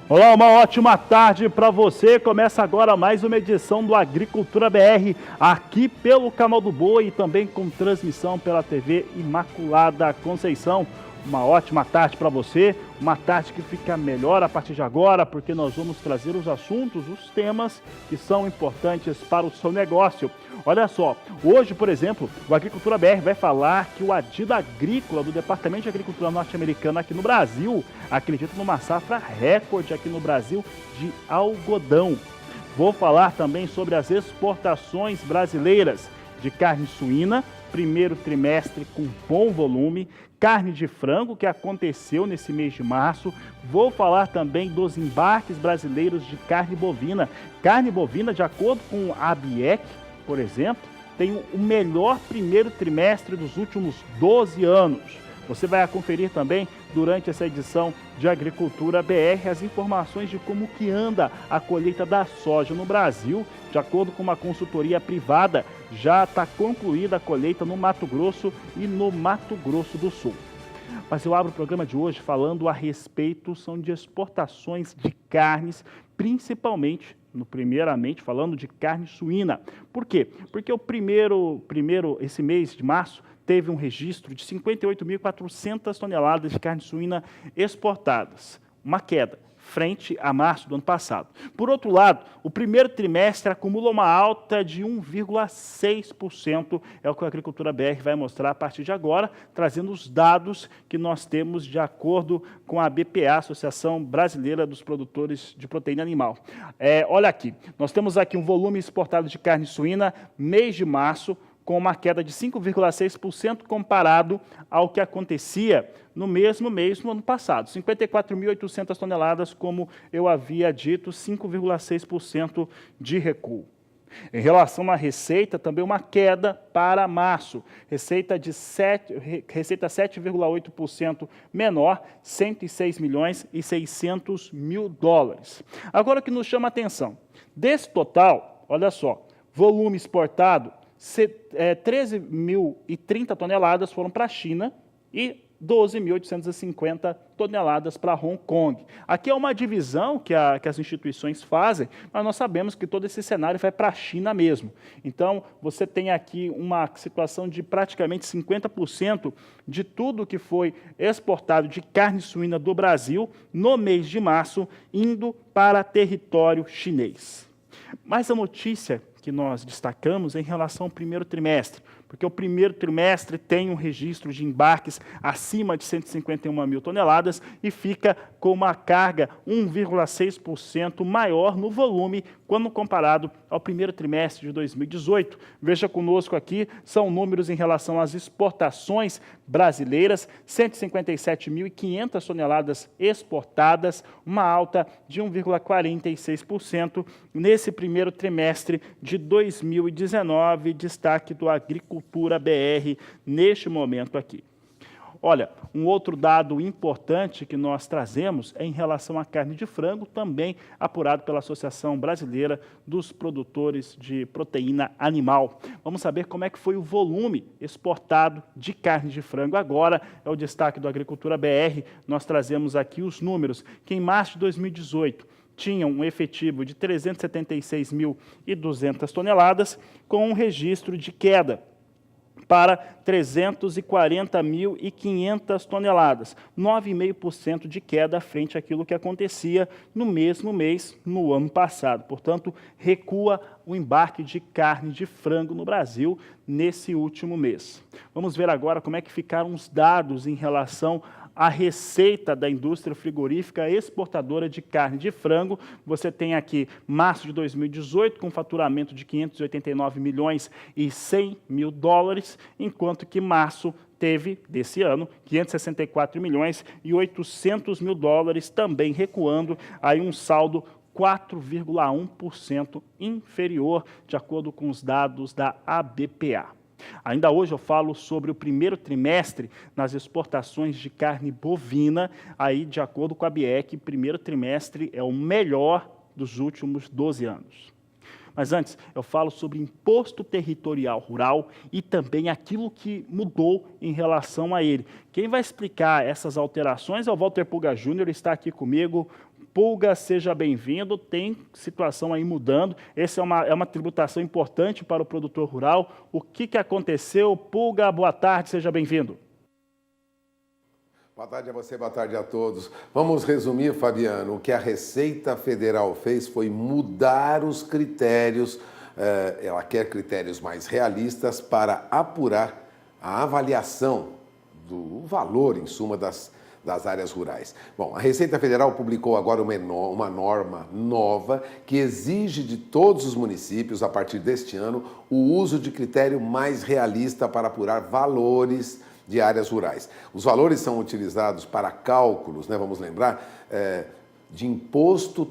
Olá, uma ótima tarde para você. Começa agora mais uma edição do Agricultura BR, aqui pelo canal do Boi e também com transmissão pela TV Imaculada Conceição. Uma ótima tarde para você, uma tarde que fica melhor a partir de agora, porque nós vamos trazer os assuntos, os temas que são importantes para o seu negócio. Olha só, hoje, por exemplo, o Agricultura BR vai falar que o Adido Agrícola do Departamento de Agricultura norte-americana aqui no Brasil acredita numa safra recorde aqui no Brasil de algodão. Vou falar também sobre as exportações brasileiras de carne suína, primeiro trimestre com bom volume, carne de frango que aconteceu nesse mês de março. Vou falar também dos embarques brasileiros de carne bovina. Carne bovina, de acordo com a ABIEC, por exemplo, tem o melhor primeiro trimestre dos últimos 12 anos. Você vai conferir também, durante essa edição de Agricultura BR, as informações de como que anda a colheita da soja no Brasil. De acordo com uma consultoria privada, já está concluída a colheita no Mato Grosso e no Mato Grosso do Sul. Mas eu abro o programa de hoje falando a respeito de exportações de carnes, principalmente, primeiramente, falando de carne suína. Por quê? Porque esse mês de março, teve um registro de 58.400 toneladas de carne suína exportadas, uma queda frente a março do ano passado. Por outro lado, o primeiro trimestre acumula uma alta de 1,6%, é o que a Agricultura BR vai mostrar a partir de agora, trazendo os dados que nós temos de acordo com a BPA, Associação Brasileira dos Produtores de Proteína Animal. Olha aqui, nós temos aqui um volume exportado de carne suína, mês de março, com uma queda de 5,6% comparado ao que acontecia no mesmo mês no ano passado. 54.800 toneladas, como eu havia dito, 5,6% de recuo. Em relação à receita, também uma queda para março. Receita 7,8% menor, 106 milhões e 600 mil dólares. Agora o que nos chama a atenção, desse total, olha só, volume exportado, 13.030 toneladas foram para a China e 12.850 toneladas para Hong Kong. Aqui é uma divisão que as instituições fazem, mas nós sabemos que todo esse cenário vai para a China mesmo. Então, você tem aqui uma situação de praticamente 50% de tudo que foi exportado de carne suína do Brasil no mês de março, indo para território chinês. Mas a notícia que nós destacamos em relação ao primeiro trimestre, porque o primeiro trimestre tem um registro de embarques acima de 151 mil toneladas e fica com uma carga 1,6% maior no volume quando comparado ao primeiro trimestre de 2018. Veja conosco aqui, são números em relação às exportações brasileiras, 157.500 toneladas exportadas, uma alta de 1,46% nesse primeiro trimestre de 2019, destaque do Agricultura BR neste momento aqui. Olha, um outro dado importante que nós trazemos é em relação à carne de frango, também apurado pela Associação Brasileira dos Produtores de Proteína Animal. Vamos saber como é que foi o volume exportado de carne de frango. Agora é o destaque do Agricultura BR, nós trazemos aqui os números, que em março de 2018, tinham um efetivo de 376.200 toneladas, com um registro de queda para 340.500 toneladas, 9,5% de queda frente àquilo que acontecia no mesmo mês no ano passado. Portanto, recua o embarque de carne de frango no Brasil nesse último mês. Vamos ver agora como é que ficaram os dados em relação a receita da indústria frigorífica exportadora de carne de frango. Você tem aqui março de 2018 com faturamento de 589 milhões e 100 mil dólares, enquanto que março teve, desse ano, 564 milhões e 800 mil dólares, também recuando, aí um saldo 4,1% inferior, de acordo com os dados da ABPA. Ainda hoje eu falo sobre o primeiro trimestre nas exportações de carne bovina. Aí, de acordo com a BIEC, o primeiro trimestre é o melhor dos últimos 12 anos. Mas antes, eu falo sobre imposto territorial rural e também aquilo que mudou em relação a ele. Quem vai explicar essas alterações é o Walter Puga Júnior, está aqui comigo. Pulga, seja bem-vindo. Tem situação aí mudando. Essa é uma tributação importante para o produtor rural. O que aconteceu? Pulga, boa tarde, seja bem-vindo. Boa tarde a você, boa tarde a todos. Vamos resumir, Fabiano. O que a Receita Federal fez foi mudar os critérios. Ela quer critérios mais realistas para apurar a avaliação do valor, em suma, das áreas rurais. Bom, a Receita Federal publicou agora uma norma nova que exige de todos os municípios, a partir deste ano, o uso de critério mais realista para apurar valores de áreas rurais. Os valores são utilizados para cálculos, vamos lembrar, de imposto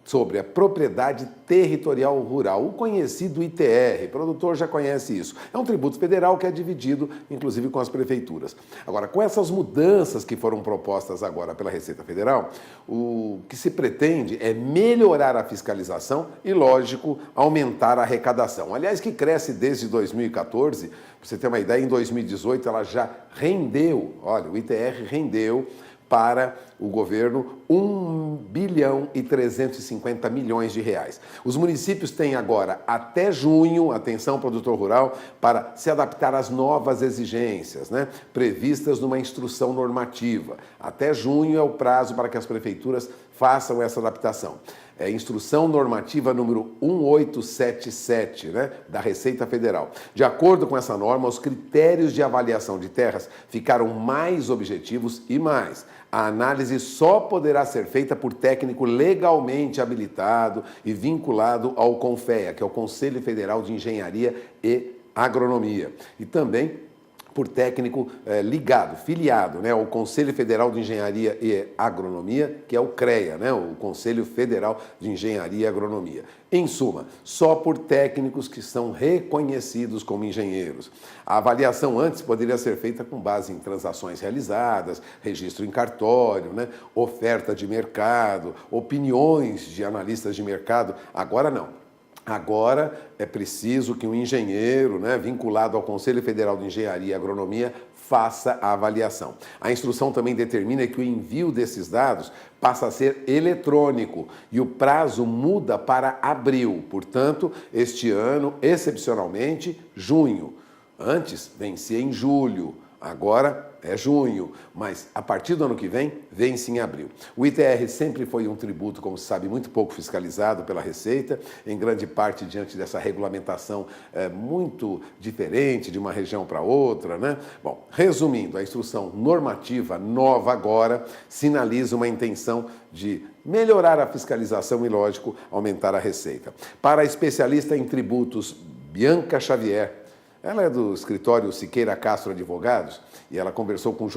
sobre a propriedade territorial rural, o conhecido ITR, o produtor já conhece isso. É um tributo federal que é dividido, inclusive, com as prefeituras. Agora, com essas mudanças que foram propostas agora pela Receita Federal, o que se pretende é melhorar a fiscalização e, lógico, aumentar a arrecadação. Aliás, que cresce desde 2014, para você ter uma ideia, em 2018 ela já rendeu, olha, o ITR rendeu para o governo 1 bilhão e 350 milhões de reais. Os municípios têm agora até junho, atenção produtor rural, para se adaptar às novas exigências, previstas numa instrução normativa. Até junho é o prazo para que as prefeituras façam essa adaptação. É instrução normativa número 1877, da Receita Federal. De acordo com essa norma, os critérios de avaliação de terras ficaram mais objetivos e mais. A análise só poderá ser feita por técnico legalmente habilitado e vinculado ao CONFEA, que é o Conselho Federal de Engenharia e Agronomia. E também por técnico ligado, filiado, ao Conselho Federal de Engenharia e Agronomia, que é o CREA, o Conselho Federal de Engenharia e Agronomia. Em suma, só por técnicos que são reconhecidos como engenheiros. A avaliação antes poderia ser feita com base em transações realizadas, registro em cartório, oferta de mercado, opiniões de analistas de mercado. Agora não. Agora é preciso que um engenheiro, vinculado ao Conselho Federal de Engenharia e Agronomia, faça a avaliação. A instrução também determina que o envio desses dados passa a ser eletrônico e o prazo muda para abril. Portanto, este ano, excepcionalmente, junho. Antes, vencia em julho. Agora é junho, mas a partir do ano que vem, vence em abril. O ITR sempre foi um tributo, como se sabe, muito pouco fiscalizado pela Receita, em grande parte diante dessa regulamentação muito diferente de uma região para outra, Bom, resumindo, a instrução normativa nova agora sinaliza uma intenção de melhorar a fiscalização e, lógico, aumentar a receita. Para a especialista em tributos, Bianca Xavier, ela é do escritório Siqueira Castro Advogados e ela conversou com a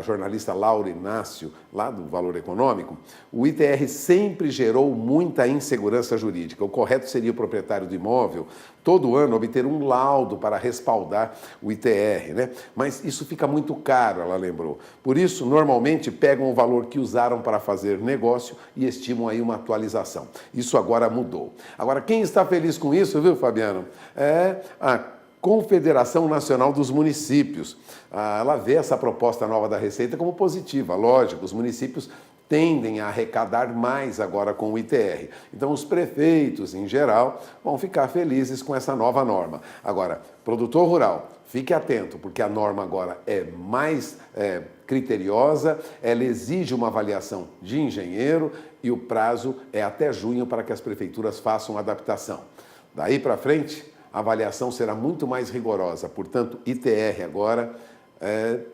jornalista Laura Inácio, lá do Valor Econômico. O ITR sempre gerou muita insegurança jurídica. O correto seria o proprietário do imóvel, todo ano, obter um laudo para respaldar o ITR, Mas isso fica muito caro, ela lembrou. Por isso, normalmente, pegam o valor que usaram para fazer negócio e estimam aí uma atualização. Isso agora mudou. Agora, quem está feliz com isso, viu, Fabiano? É a Confederação Nacional dos Municípios. Ela vê essa proposta nova da Receita como positiva. Lógico, os municípios tendem a arrecadar mais agora com o ITR. Então, os prefeitos, em geral, vão ficar felizes com essa nova norma. Agora, produtor rural, fique atento, porque a norma agora é mais criteriosa, ela exige uma avaliação de engenheiro e o prazo é até junho para que as prefeituras façam a adaptação. Daí para frente, a avaliação será muito mais rigorosa. Portanto, ITR agora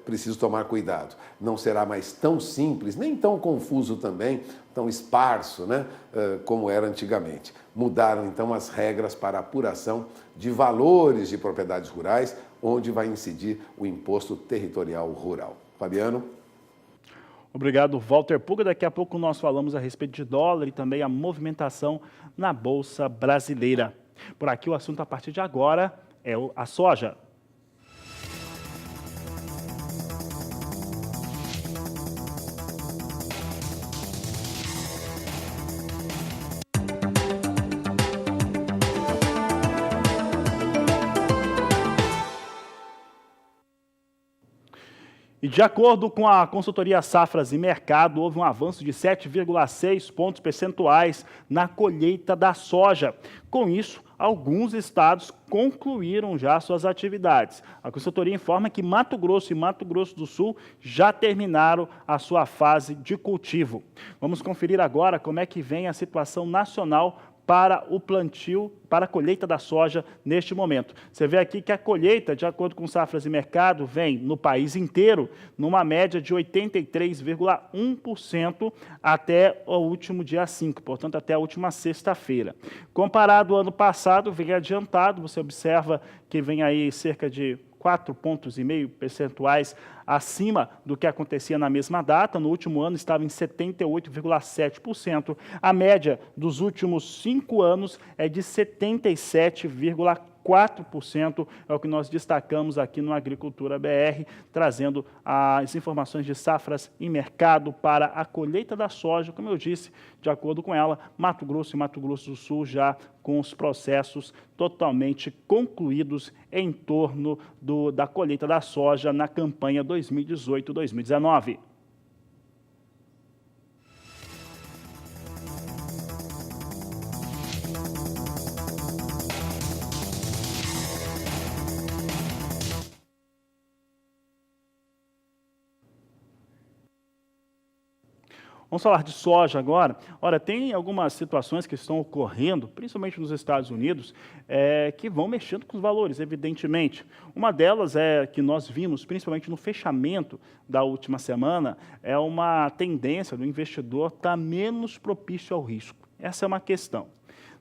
preciso tomar cuidado. Não será mais tão simples, nem tão confuso também, tão esparso, como era antigamente. Mudaram, então, as regras para apuração de valores de propriedades rurais, onde vai incidir o imposto territorial rural. Fabiano? Obrigado, Walter Pulga. Daqui a pouco nós falamos a respeito de dólar e também a movimentação na Bolsa Brasileira. Por aqui o assunto a partir de agora é a soja. E de acordo com a consultoria Safras e Mercado, houve um avanço de 7,6 pontos percentuais na colheita da soja. Com isso, alguns estados concluíram já suas atividades. A consultoria informa que Mato Grosso e Mato Grosso do Sul já terminaram a sua fase de cultivo. Vamos conferir agora como é que vem a situação nacional para o plantio, para a colheita da soja neste momento. Você vê aqui que a colheita, de acordo com Safras e Mercado, vem no país inteiro numa média de 83,1% até o último dia 5, portanto até a última sexta-feira. Comparado ao ano passado, vem adiantado, você observa que vem aí cerca de 4,5 pontos percentuais acima do que acontecia na mesma data. No último ano estava em 78,7%. A média dos últimos 5 anos é de 77,4%. É o que nós destacamos aqui no Agricultura BR, trazendo as informações de Safras e Mercado para a colheita da soja. Como eu disse, de acordo com ela, Mato Grosso e Mato Grosso do Sul já com os processos totalmente concluídos em torno da colheita da soja na campanha 2018-2019. Vamos falar de soja agora. Olha, tem algumas situações que estão ocorrendo, principalmente nos Estados Unidos, que vão mexendo com os valores, evidentemente. Uma delas é que nós vimos, principalmente no fechamento da última semana, é uma tendência do investidor estar menos propício ao risco. Essa é uma questão.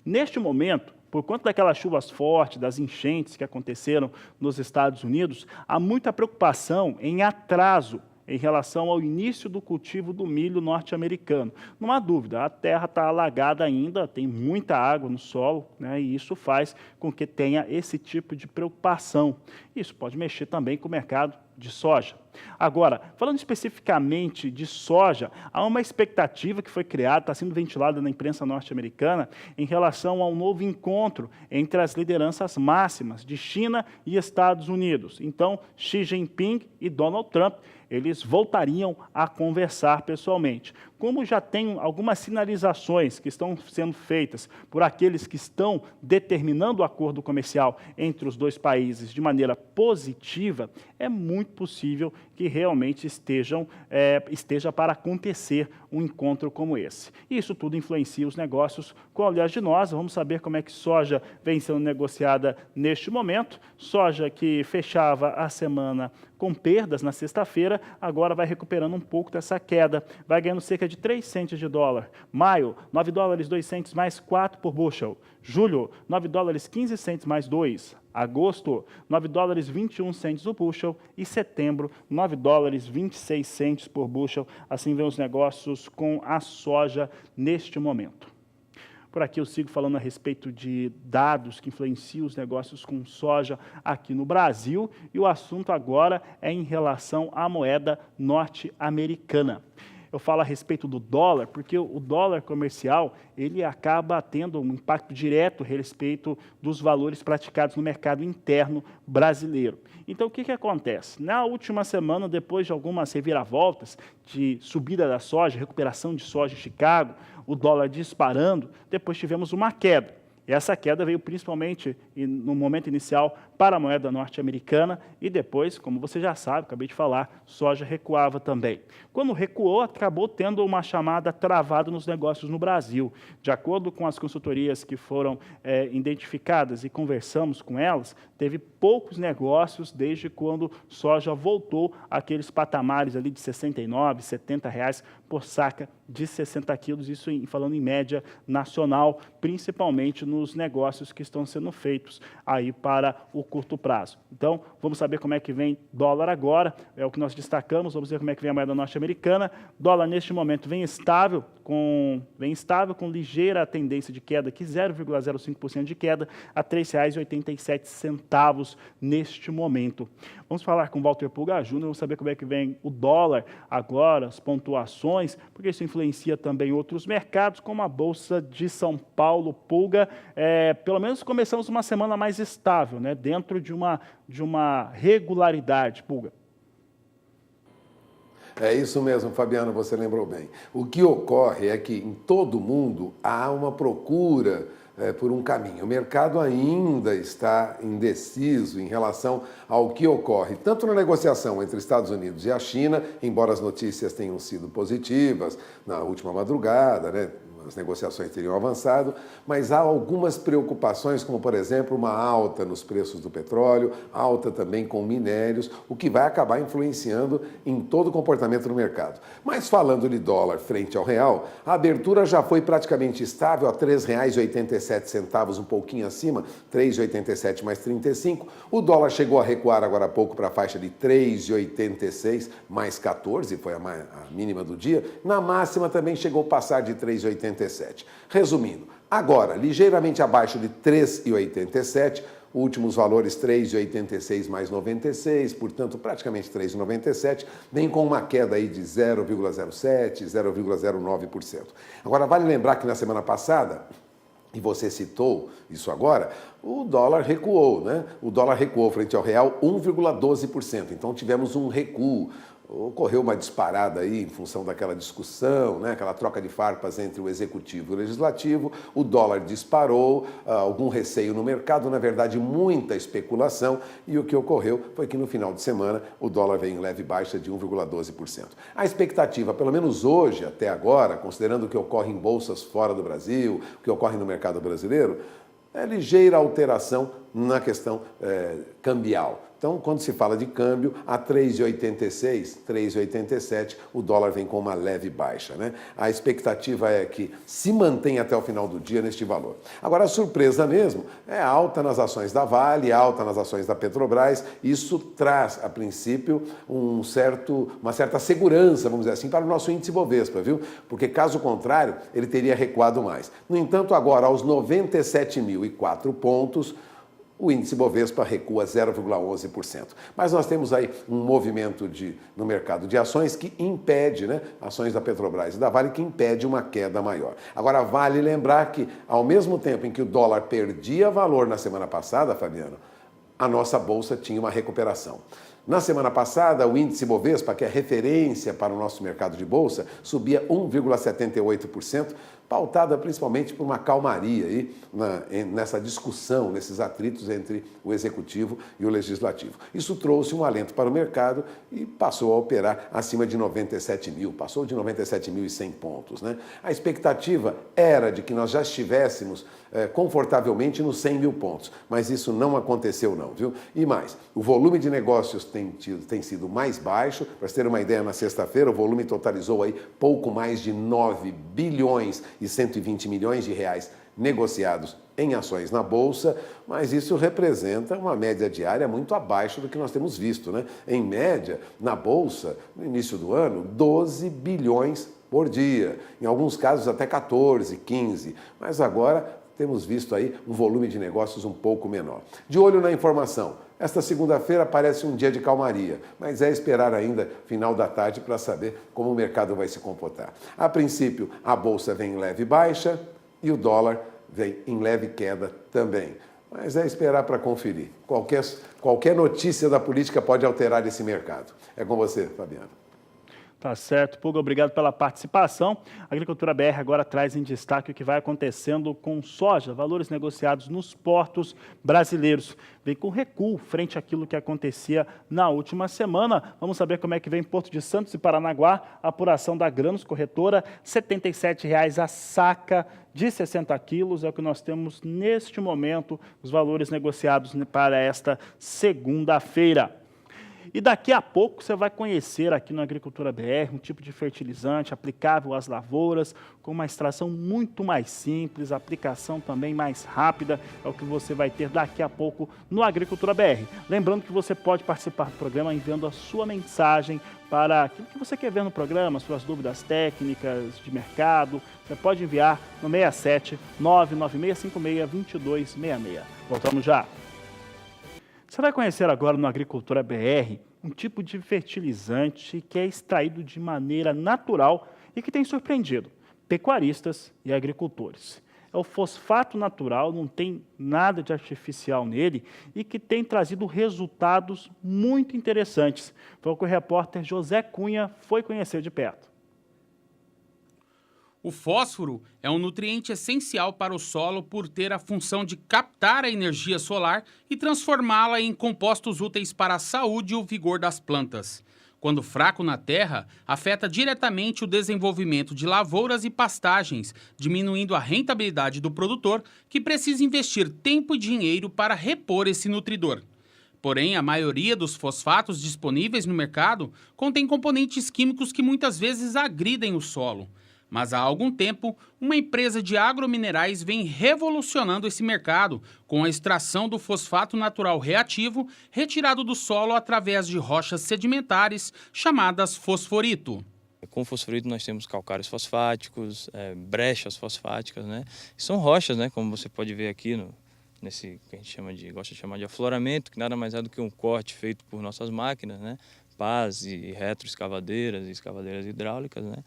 Neste momento, por conta daquelas chuvas fortes, das enchentes que aconteceram nos Estados Unidos, há muita preocupação em atraso em relação ao início do cultivo do milho norte-americano. Não há dúvida, a terra está alagada ainda, tem muita água no solo, né, e isso faz com que tenha esse tipo de preocupação. Isso pode mexer também com o mercado de soja. Agora, falando especificamente de soja, há uma expectativa que foi criada, está sendo ventilada na imprensa norte-americana, em relação ao novo encontro entre as lideranças máximas de China e Estados Unidos. Então, Xi Jinping e Donald Trump, eles voltariam a conversar pessoalmente. Como já tem algumas sinalizações que estão sendo feitas por aqueles que estão determinando o acordo comercial entre os dois países de maneira positiva, é muito possível que realmente esteja para acontecer um encontro como esse. E isso tudo influencia os negócios com oleaginosa. Vamos saber como é que soja vem sendo negociada neste momento. Soja que fechava a semana com perdas na sexta-feira, agora vai recuperando um pouco dessa queda, vai ganhando cerca de 3 centes de dólar. Maio, 9 dólares 2 centes mais 4 por bushel. Julho, 9 dólares 15 centes mais 2. Agosto, 9 dólares 21 centes o bushel. E setembro, 9 dólares 26 centes por bushel. Assim vem os negócios com a soja neste momento. Por aqui eu sigo falando a respeito de dados que influenciam os negócios com soja aqui no Brasil, e o assunto agora é em relação à moeda norte-americana. Eu falo a respeito do dólar, porque o dólar comercial, ele acaba tendo um impacto direto a respeito dos valores praticados no mercado interno brasileiro. Então, o que acontece? Na última semana, depois de algumas reviravoltas de subida da soja, recuperação de soja em Chicago, o dólar disparando, depois tivemos uma queda. E essa queda veio principalmente, no momento inicial, para a moeda norte-americana e depois, como você já sabe, acabei de falar, soja recuava também. Quando recuou, acabou tendo uma chamada travada nos negócios no Brasil. De acordo com as consultorias que foram identificadas e conversamos com elas, teve poucos negócios desde quando soja voltou àqueles patamares ali de R$ 69, R$ 70 por saca de 60 quilos, isso falando em média nacional, principalmente nos negócios que estão sendo feitos aí para o curto prazo. Então, vamos saber como é que vem dólar agora, é o que nós destacamos, vamos ver como é que vem a moeda norte-americana. Dólar, neste momento, vem estável com ligeira tendência de queda, aqui 0,05% de queda, a R$ 3,87 neste momento. Vamos falar com o Walter Pulga Júnior, vamos saber como é que vem o dólar agora, as pontuações, porque isso influencia também outros mercados, como a Bolsa de São Paulo. Pulga, pelo menos começamos uma semana mais estável, né, dentro de uma regularidade, Pulga. É isso mesmo, Fabiano, você lembrou bem. O que ocorre é que em todo mundo há uma procura por um caminho. O mercado ainda está indeciso em relação ao que ocorre, tanto na negociação entre Estados Unidos e a China, embora as notícias tenham sido positivas na última madrugada, né? As negociações teriam avançado, mas há algumas preocupações, como, por exemplo, uma alta nos preços do petróleo, alta também com minérios, o que vai acabar influenciando em todo o comportamento do mercado. Mas falando de dólar frente ao real, a abertura já foi praticamente estável, a R$ 3,87, um pouquinho acima, 3,87 mais 35. O dólar chegou a recuar agora há pouco para a faixa de 3,86 mais 14, foi a mínima do dia. Na máxima também chegou a passar de 3,87. Resumindo, agora, ligeiramente abaixo de 3,87, últimos valores 3,86 mais 96, portanto, praticamente 3,97, vem com uma queda aí de 0,07, 0,09%. Agora, vale lembrar que na semana passada, e você citou isso agora, o dólar recuou, né? O dólar recuou frente ao real 1,12%, então tivemos um recuo. Ocorreu uma disparada aí em função daquela discussão, né, aquela troca de farpas entre o executivo e o legislativo, o dólar disparou, algum receio no mercado, na verdade muita especulação, e o que ocorreu foi que no final de semana o dólar veio em leve baixa de 1,12%. A expectativa, pelo menos hoje, até agora, considerando o que ocorre em bolsas fora do Brasil, o que ocorre no mercado brasileiro, é ligeira alteração na questão cambial. Então, quando se fala de câmbio, a 3,86, 3,87, o dólar vem com uma leve baixa, né? A expectativa é que se mantenha até o final do dia neste valor. Agora, a surpresa mesmo é alta nas ações da Vale, alta nas ações da Petrobras. Isso traz, a princípio, uma certa segurança, vamos dizer assim, para o nosso índice Bovespa, viu? Porque, caso contrário, ele teria recuado mais. No entanto, agora, aos 97.004 pontos, o índice Bovespa recua 0,11%. Mas nós temos aí um movimento no mercado de ações que impede, né, ações da Petrobras e da Vale, que impede uma queda maior. Agora, vale lembrar que, ao mesmo tempo em que o dólar perdia valor na semana passada, Fabiano, a nossa bolsa tinha uma recuperação. Na semana passada, o índice Bovespa, que é referência para o nosso mercado de bolsa, subia 1,78%, pautada principalmente por uma calmaria aí nessa discussão, nesses atritos entre o Executivo e o Legislativo. Isso trouxe um alento para o mercado e passou a operar acima de 97 mil, passou de 97.100 pontos, né? A expectativa era de que nós já estivéssemos confortavelmente nos 100 mil pontos, mas isso não aconteceu não, viu? E mais, o volume de negócios tem sido mais baixo. Para você ter uma ideia, na sexta-feira o volume totalizou aí pouco mais de 9 bilhões e 120 milhões de reais negociados em ações na Bolsa, mas isso representa uma média diária muito abaixo do que nós temos visto, né? Em média, na Bolsa, no início do ano, 12 bilhões por dia, em alguns casos até 14, 15, mas agora temos visto aí um volume de negócios um pouco menor. De olho na informação, esta segunda-feira parece um dia de calmaria, mas é esperar ainda final da tarde para saber como o mercado vai se comportar. A princípio, a Bolsa vem em leve baixa e o dólar vem em leve queda também. Mas é esperar para conferir. Qualquer notícia da política pode alterar esse mercado. É com você, Fabiano. Tá certo, Puga, obrigado pela participação. A Agricultura BR agora traz em destaque o que vai acontecendo com soja, valores negociados nos portos brasileiros. Vem com recuo frente àquilo que acontecia na última semana. Vamos saber como é que vem Porto de Santos e Paranaguá, a apuração da Grãos Corretora, R$ 77,00 a saca de 60 quilos, é o que nós temos neste momento, os valores negociados para esta segunda-feira. E daqui a pouco você vai conhecer aqui na Agricultura BR um tipo de fertilizante aplicável às lavouras, com uma extração muito mais simples, aplicação também mais rápida, é o que você vai ter daqui a pouco no Agricultura BR. Lembrando que você pode participar do programa enviando a sua mensagem para aquilo que você quer ver no programa, suas dúvidas técnicas de mercado, você pode enviar no 67 99656 2266. Voltamos já. Você vai conhecer agora no Agricultura BR um tipo de fertilizante que é extraído de maneira natural e que tem surpreendido pecuaristas e agricultores. é o fosfato natural, não tem nada de artificial nele e que tem trazido resultados muito interessantes. Foi o que o repórter José Cunha foi conhecer de perto. O fósforo é um nutriente essencial para o solo por ter a função de captar a energia solar e transformá-la em compostos úteis para a saúde e o vigor das plantas. Quando fraco na terra, afeta diretamente o desenvolvimento de lavouras e pastagens, diminuindo a rentabilidade do produtor, que precisa investir tempo e dinheiro para repor esse nutridor. Porém, a maioria dos fosfatos disponíveis no mercado contém componentes químicos que muitas vezes agridem o solo. Mas há algum tempo, uma empresa de agrominerais vem revolucionando esse mercado com a extração do fosfato natural reativo retirado do solo através de rochas sedimentares chamadas fosforito. Com fosforito nós temos calcários fosfáticos, brechas fosfáticas, né? São rochas, né? Como você pode ver aqui nesse que a gente gosta de chamar de afloramento, que nada mais é do que um corte feito por nossas máquinas, né? Pás e retroescavadeiras e escavadeiras hidráulicas, né?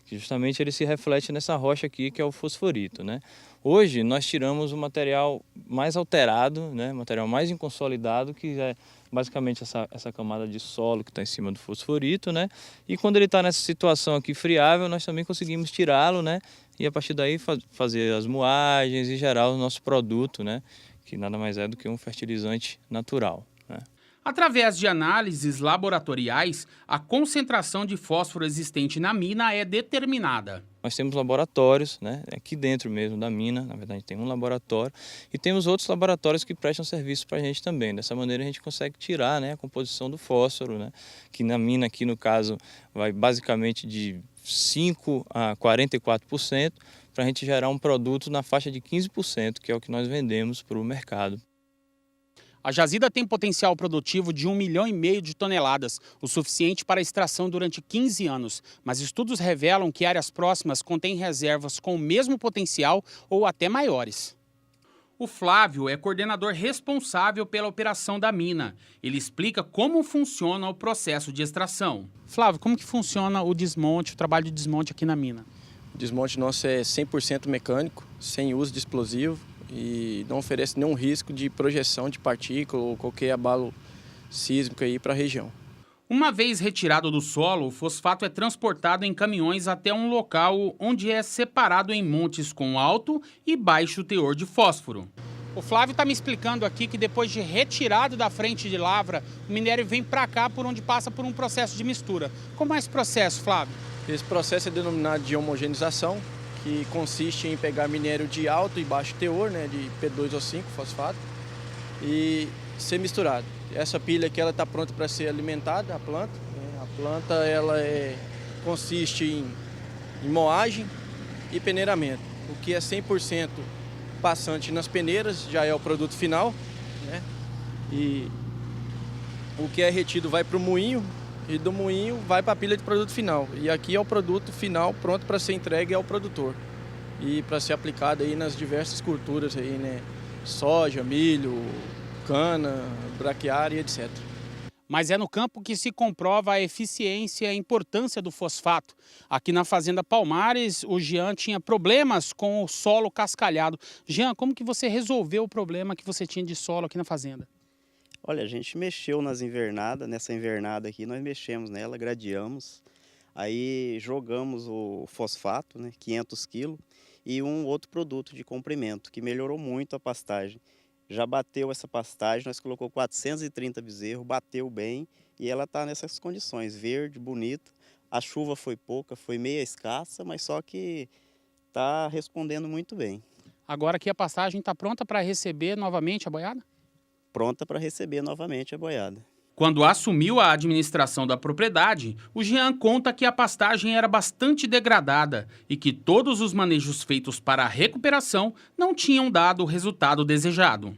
Que justamente ele se reflete nessa rocha aqui, que é o fosforito, né? Hoje nós tiramos o material mais alterado, né? Material mais inconsolidado, que é basicamente essa camada de solo que está em cima do fosforito, né? E quando ele está nessa situação aqui friável, nós também conseguimos tirá-lo, né? E a partir daí fazer as moagens e gerar o nosso produto, né? Que nada mais é do que um fertilizante natural, né? Através de análises laboratoriais, a concentração de fósforo existente na mina é determinada. Nós temos laboratórios, né, aqui dentro mesmo da mina, na verdade tem um laboratório, e temos outros laboratórios que prestam serviço para a gente também. Dessa maneira a gente consegue tirar, né, a composição do fósforo, né, que na mina aqui no caso vai basicamente de 5% a 44%, para a gente gerar um produto na faixa de 15%, que é o que nós vendemos para o mercado. A jazida tem potencial produtivo de 1,5 milhão de toneladas, o suficiente para a extração durante 15 anos. Mas estudos revelam que áreas próximas contêm reservas com o mesmo potencial ou até maiores. O Flávio é coordenador responsável pela operação da mina. Ele explica como funciona o processo de extração. Flávio, como que funciona o desmonte, o trabalho de desmonte aqui na mina? O desmonte nosso é 100% mecânico, sem uso de explosivo, e não oferece nenhum risco de projeção de partícula ou qualquer abalo sísmico aí para a região. Uma vez retirado do solo, o fosfato é transportado em caminhões até um local onde é separado em montes com alto e baixo teor de fósforo. O Flávio está me explicando aqui que depois de retirado da frente de lavra, o minério vem para cá por onde passa por um processo de mistura. Como é esse processo, Flávio? Esse processo é denominado de homogeneização, que consiste em pegar minério de alto e baixo teor, né, de P2O5, fosfato, e ser misturado. Essa pilha aqui está pronta para ser alimentada, a planta. Né? A planta consiste em moagem e peneiramento. O que é 100% passante nas peneiras já é o produto final, né? E o que é retido vai para o moinho, e do moinho vai para a pilha de produto final. E aqui é o produto final pronto para ser entregue ao produtor e para ser aplicado aí nas diversas culturas aí, né? Soja, milho, cana, braquiária, etc. Mas é no campo que se comprova a eficiência e a importância do fosfato. Aqui na Fazenda Palmares, o Jean tinha problemas com o solo cascalhado. Jean, como que você resolveu o problema que você tinha de solo aqui na fazenda? Olha, a gente mexeu nas invernadas, nessa invernada aqui, nós mexemos nela, gradeamos, aí jogamos o fosfato, né, 500 kg, e um outro produto de comprimento, que melhorou muito a pastagem. Já bateu essa pastagem, nós colocamos 430 bezerros, bateu bem, e ela está nessas condições, verde, bonita. A chuva foi pouca, foi meia escassa, mas só que está respondendo muito bem. Agora que a pastagem está pronta para receber novamente a boiada? Pronta para receber novamente a boiada. Quando assumiu a administração da propriedade, o Jean conta que a pastagem era bastante degradada e que todos os manejos feitos para a recuperação não tinham dado o resultado desejado.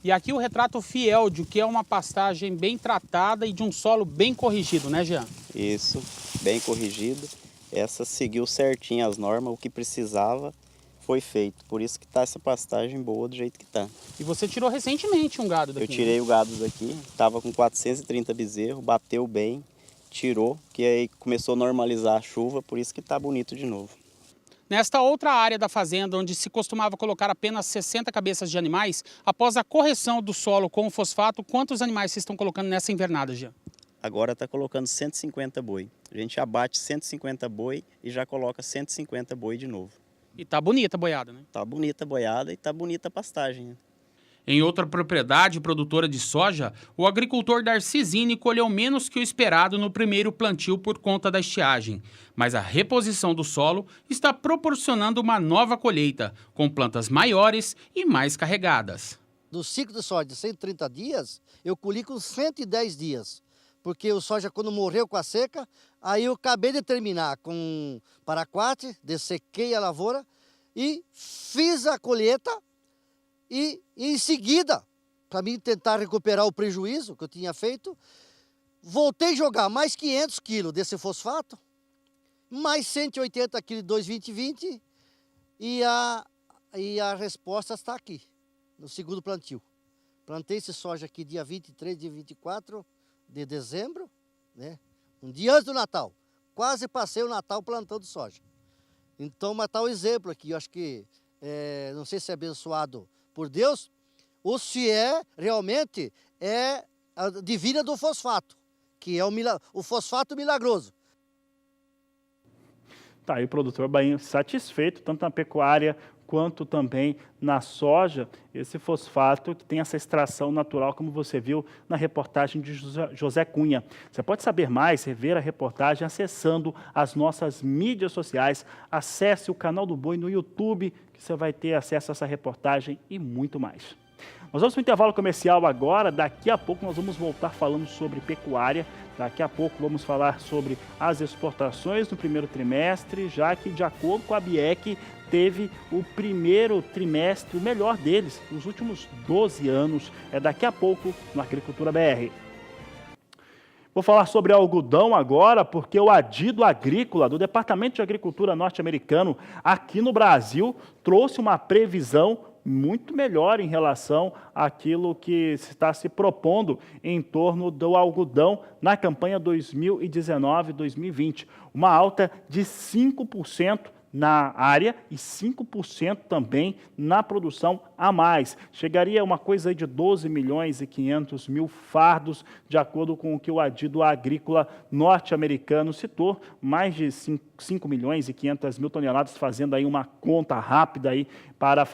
E aqui o retrato fiel de que é uma pastagem bem tratada e de um solo bem corrigido, né, Jean? Isso, bem corrigido. Essa seguiu certinho as normas, o que precisava foi feito. Por isso que está essa pastagem boa do jeito que está. E você tirou recentemente um gado daqui? Eu tirei o gado daqui, estava com 430 bezerros, bateu bem, tirou, que aí começou a normalizar a chuva, por isso que está bonito de novo. Nesta outra área da fazenda, onde se costumava colocar apenas 60 cabeças de animais, após a correção do solo com o fosfato, quantos animais vocês estão colocando nessa invernada, Jean? Agora está colocando 150 boi. A gente abate 150 boi e já coloca 150 boi de novo. E tá bonita a boiada, né? Tá bonita a boiada e tá bonita a pastagem, né? Em outra propriedade produtora de soja, o agricultor Darcizini colheu menos que o esperado no primeiro plantio por conta da estiagem. Mas a reposição do solo está proporcionando uma nova colheita, com plantas maiores e mais carregadas. Do ciclo de soja de 130 dias, eu colhi com 110 dias. Porque o soja, quando morreu com a seca, aí eu acabei de terminar com paraquat, dessequei a lavoura e fiz a colheita. E em seguida, para mim tentar recuperar o prejuízo que eu tinha feito, voltei a jogar mais 500 quilos desse fosfato, mais 180 quilos de 2,20-20 e a resposta está aqui, no segundo plantio. Plantei esse soja aqui dia 23, dia 24 de dezembro, né? Um dia antes do Natal. Quase passei o Natal plantando soja. Então, mas está o exemplo aqui, eu acho que, não sei se é abençoado por Deus, ou se realmente a divina do fosfato, que é o fosfato milagroso. Tá aí o produtor bem satisfeito, tanto na pecuária quanto também na soja, esse fosfato que tem essa extração natural, como você viu na reportagem de José Cunha. Você pode saber mais, rever a reportagem acessando as nossas mídias sociais. Acesse o canal do Boi no YouTube, que você vai ter acesso a essa reportagem e muito mais. Nós vamos para o intervalo comercial agora, daqui a pouco nós vamos voltar falando sobre pecuária, daqui a pouco vamos falar sobre as exportações no primeiro trimestre, já que de acordo com a ABIEC, teve o primeiro trimestre, o melhor deles, nos últimos 12 anos, daqui a pouco no Agricultura BR. Vou falar sobre algodão agora, porque o Adido Agrícola, do Departamento de Agricultura norte-americano, aqui no Brasil, trouxe uma previsão muito melhor em relação àquilo que está se propondo em torno do algodão na campanha 2019-2020. Uma alta de 5% na área e 5% também na produção a mais. Chegaria a uma coisa aí de 12 milhões e 500 mil fardos, de acordo com o que o Adido Agrícola norte-americano citou, mais de 5 milhões e 500 mil toneladas, fazendo aí uma conta rápida aí para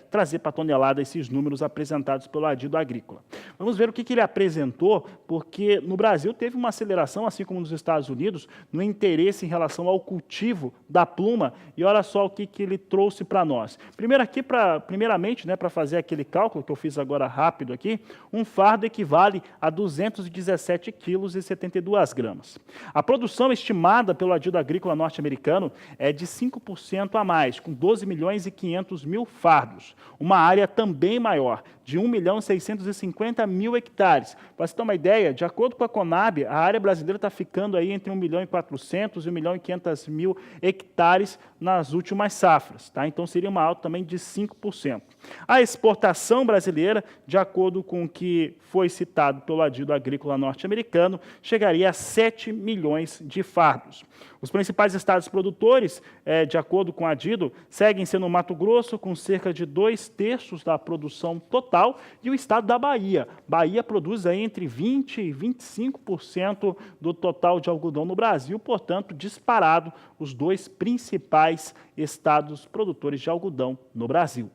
trazer para a tonelada esses números apresentados pelo Adido Agrícola. Vamos ver o que ele apresentou, porque no Brasil teve uma aceleração, assim como nos Estados Unidos, no interesse em relação ao cultivo da pluma, e olha só o que ele trouxe para nós. Primeiramente, para fazer aquele cálculo que eu fiz agora rápido aqui, um fardo equivale a 217 quilos e 72 gramas. A produção estimada pelo Adido Agrícola norte-americano é de 5% a mais, com 12 milhões e 500 mil fardos. Uma área também maior, de 1 milhão e 650 mil hectares. Para você ter uma ideia, de acordo com a Conab, a área brasileira está ficando aí entre 1 milhão e 400 e 1 milhão e 500 mil hectares nas últimas safras. Tá? Então, seria uma alta também de 5%. A exportação brasileira, de acordo com o que foi citado pelo Adido Agrícola norte-americano, chegaria a 7 milhões de fardos. Os principais estados produtores, de acordo com o Adido, seguem sendo o Mato Grosso, com cerca de 2/3 da produção total, e o estado da Bahia. Bahia produz aí entre 20% e 25% do total de algodão no Brasil, portanto, disparado os dois principais estados produtores de algodão no Brasil.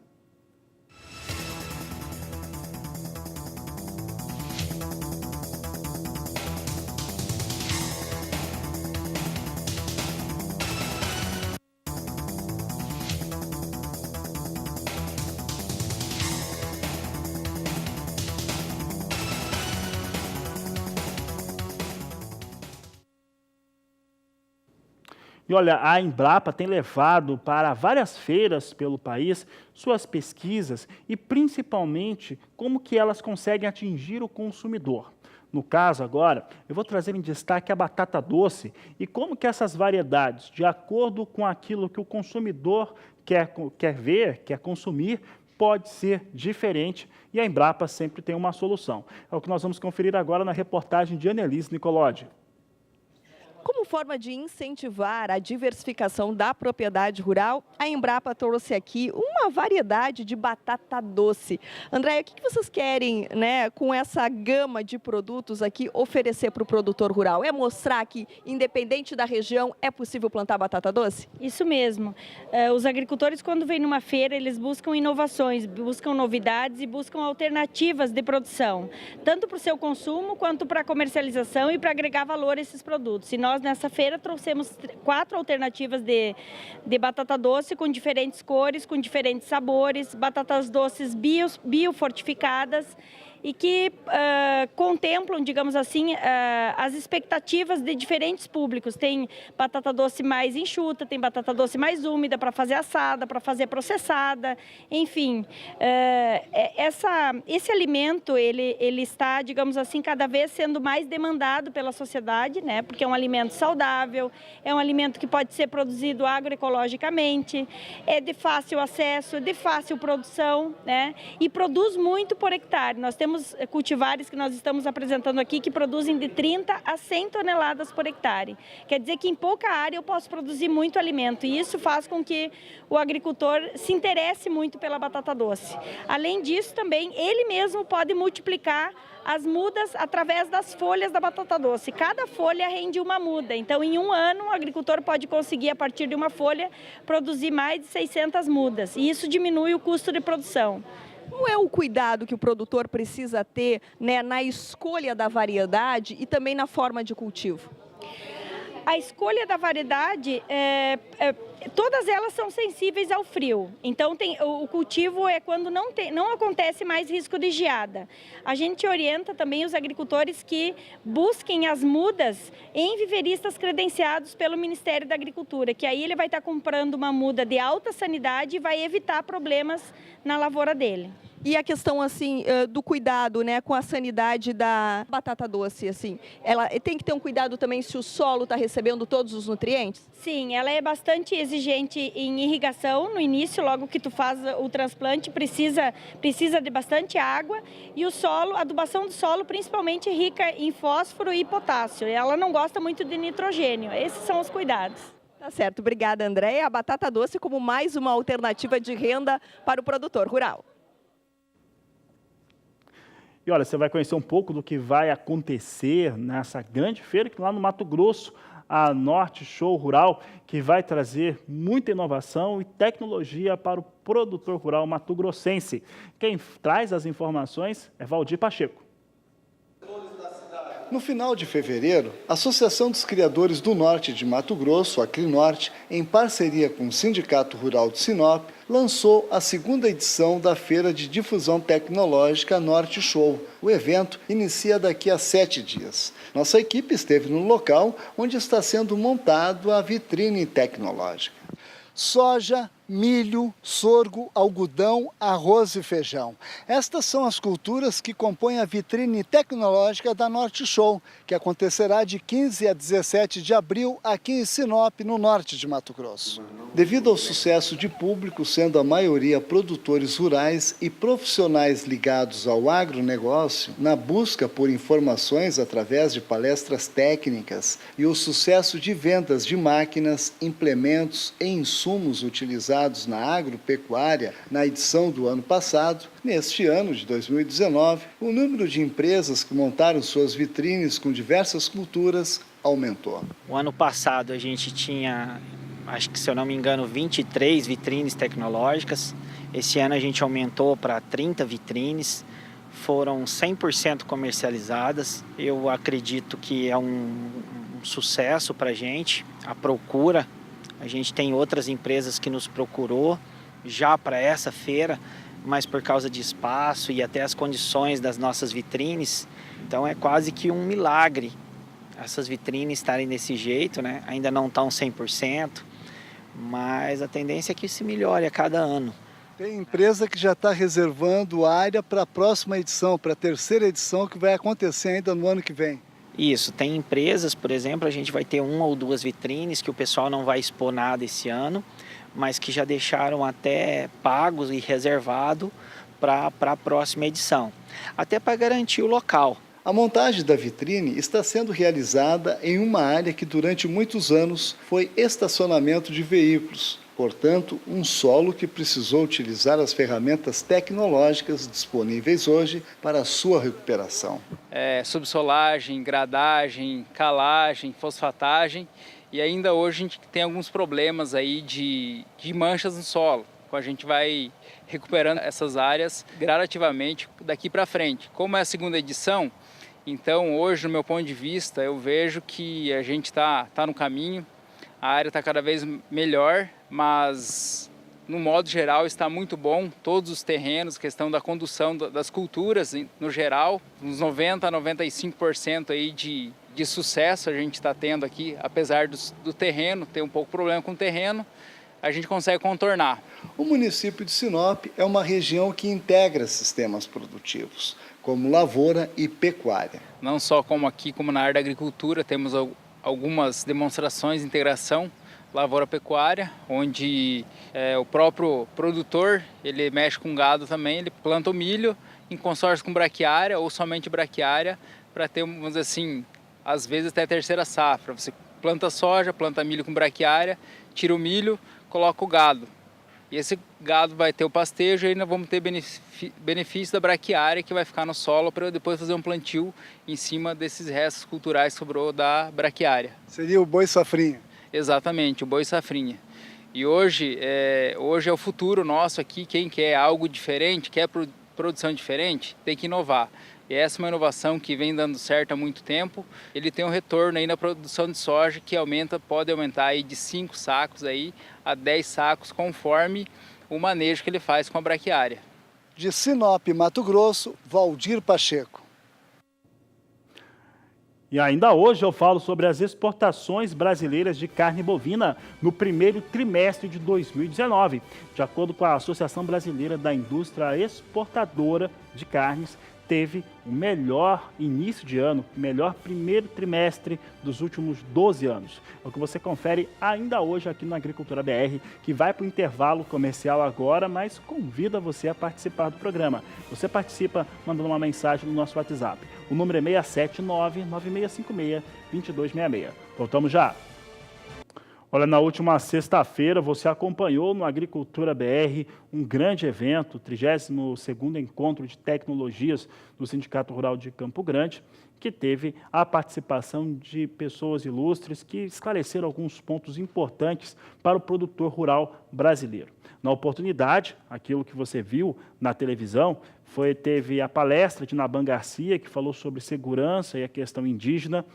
E olha, a Embrapa tem levado para várias feiras pelo país suas pesquisas e principalmente como que elas conseguem atingir o consumidor. No caso agora, eu vou trazer em destaque a batata doce e como que essas variedades, de acordo com aquilo que o consumidor quer ver, quer consumir, pode ser diferente e a Embrapa sempre tem uma solução. É o que nós vamos conferir agora na reportagem de Annelise Nicolodi. Como forma de incentivar a diversificação da propriedade rural, a Embrapa trouxe aqui uma variedade de batata doce. Andréia, o que vocês querem, né, com essa gama de produtos aqui oferecer para o produtor rural? É mostrar que, independente da região, é possível plantar batata doce? Isso mesmo. Os agricultores, quando vêm numa feira, eles buscam inovações, buscam novidades e buscam alternativas de produção, tanto para o seu consumo quanto para a comercialização e para agregar valor a esses produtos. E nós, nessa feira, trouxemos 4 alternativas de batata doce com diferentes cores, com diferentes sabores, batatas doces biofortificadas e que contemplam, digamos assim, as expectativas de diferentes públicos. Tem batata doce mais enxuta, tem batata doce mais úmida para fazer assada, para fazer processada, enfim. Esse alimento, ele está, digamos assim, cada vez sendo mais demandado pela sociedade, né? Porque é um alimento saudável, é um alimento que pode ser produzido agroecologicamente, é de fácil acesso, de fácil produção, né? E produz muito por hectare. Nós temos cultivares que nós estamos apresentando aqui que produzem de 30 a 100 toneladas por hectare. Quer dizer que em pouca área eu posso produzir muito alimento e isso faz com que o agricultor se interesse muito pela batata doce. Além disso, também ele mesmo pode multiplicar as mudas através das folhas da batata doce. Cada folha rende uma muda, então em um ano o agricultor pode conseguir, a partir de uma folha, produzir mais de 600 mudas e isso diminui o custo de produção. Qual é o cuidado que o produtor precisa ter, né, na escolha da variedade e também na forma de cultivo? A escolha da variedade, todas elas são sensíveis ao frio. Então, o cultivo é quando não acontece mais risco de geada. A gente orienta também os agricultores que busquem as mudas em viveristas credenciados pelo Ministério da Agricultura, que aí ele vai estar comprando uma muda de alta sanidade e vai evitar problemas na lavoura dele. E a questão, assim, do cuidado, né, com a sanidade da batata doce, assim, ela tem que ter um cuidado também se o solo está recebendo todos os nutrientes? Sim, ela é bastante exigente em irrigação no início, logo que tu faz o transplante, precisa de bastante água e o solo, a adubação do solo principalmente rica em fósforo e potássio. Ela não gosta muito de nitrogênio, esses são os cuidados. Tá certo, obrigada, Andréia. A batata doce como mais uma alternativa de renda para o produtor rural. E olha, você vai conhecer um pouco do que vai acontecer nessa grande feira que lá no Mato Grosso, a Norte Show Rural, que vai trazer muita inovação e tecnologia para o produtor rural mato-grossense. Quem traz as informações é Valdir Pacheco. No final de fevereiro, a Associação dos Criadores do Norte de Mato Grosso, a Crinorte, em parceria com o Sindicato Rural de Sinop, lançou a segunda edição da Feira de Difusão Tecnológica Norte Show. O evento inicia daqui a 7 dias. Nossa equipe esteve no local onde está sendo montado a vitrine tecnológica. Soja, milho, sorgo, algodão, arroz e feijão. Estas são as culturas que compõem a vitrine tecnológica da Norte Show, que acontecerá de 15 a 17 de abril aqui em Sinop, no norte de Mato Grosso. Devido ao sucesso de público, sendo a maioria produtores rurais e profissionais ligados ao agronegócio, na busca por informações através de palestras técnicas e o sucesso de vendas de máquinas, implementos e insumos utilizados na agropecuária na edição do ano passado, neste ano de 2019, o número de empresas que montaram suas vitrines com diversas culturas aumentou. O ano passado a gente tinha, acho que se eu não me engano, 23 vitrines tecnológicas. Esse ano a gente aumentou para 30 vitrines, foram 100% comercializadas. Eu acredito que é um sucesso para a gente, a procura. A gente tem outras empresas que nos procurou já para essa feira, mas por causa de espaço e até as condições das nossas vitrines. Então é quase que um milagre essas vitrines estarem desse jeito, né? Ainda não estão 100%, mas a tendência é que se melhore a cada ano. Tem empresa que já está reservando área para a próxima edição, para a terceira edição que vai acontecer ainda no ano que vem. Isso, tem empresas, por exemplo, a gente vai ter 1 ou 2 vitrines que o pessoal não vai expor nada esse ano, mas que já deixaram até pagos e reservado para a próxima edição, até para garantir o local. A montagem da vitrine está sendo realizada em uma área que durante muitos anos foi estacionamento de veículos. Portanto, um solo que precisou utilizar as ferramentas tecnológicas disponíveis hoje para a sua recuperação. Subsolagem, gradagem, calagem, fosfatagem, e ainda hoje a gente tem alguns problemas aí de manchas no solo. A gente vai recuperando essas áreas gradativamente daqui para frente. Como é a segunda edição, então hoje, no meu ponto de vista, eu vejo que a gente está no caminho, a área está cada vez melhor, mas no modo geral está muito bom. Todos os terrenos, questão da condução das culturas no geral, uns 90% a 95% aí de sucesso a gente está tendo aqui, apesar do terreno, ter um pouco de problema com o terreno, a gente consegue contornar. O município de Sinop é uma região que integra sistemas produtivos, como lavoura e pecuária. Não só como aqui, como na área da agricultura, temos algumas demonstrações de integração lavoura-pecuária, onde o próprio produtor, ele mexe com gado também, ele planta o milho em consórcio com braquiária ou somente braquiária, para ter, vamos dizer assim, às vezes até a terceira safra. Você planta soja, planta milho com braquiária, tira o milho, coloca o gado. E esse gado vai ter o pastejo e ainda vamos ter benefício da braquiária que vai ficar no solo para depois fazer um plantio em cima desses restos culturais que sobrou da braquiária. Seria o boi safrinha? Exatamente, o boi safrinha. E hoje é o futuro nosso aqui. Quem quer algo diferente, quer produção diferente, tem que inovar. E essa é uma inovação que vem dando certo há muito tempo. Ele tem um retorno aí na produção de soja que pode aumentar aí de 5 sacos aí a 10 sacos, conforme o manejo que ele faz com a braquiária. De Sinop, Mato Grosso, Valdir Pacheco. E ainda hoje eu falo sobre as exportações brasileiras de carne bovina no primeiro trimestre de 2019. De acordo com a Associação Brasileira da Indústria Exportadora de Carnes, teve o melhor início de ano, o melhor primeiro trimestre dos últimos 12 anos. É o que você confere ainda hoje aqui no Agricultura BR, que vai para o intervalo comercial agora, mas convida você a participar do programa. Você participa mandando uma mensagem no nosso WhatsApp. O número é 679-9656-2266. Voltamos já. Olha, na última sexta-feira você acompanhou no Agricultura BR um grande evento, o 32º Encontro de Tecnologias do Sindicato Rural de Campo Grande, que teve a participação de pessoas ilustres que esclareceram alguns pontos importantes para o produtor rural brasileiro. Na oportunidade, aquilo que você viu na televisão, teve a palestra de Naban Garcia, que falou sobre segurança e a questão indígena.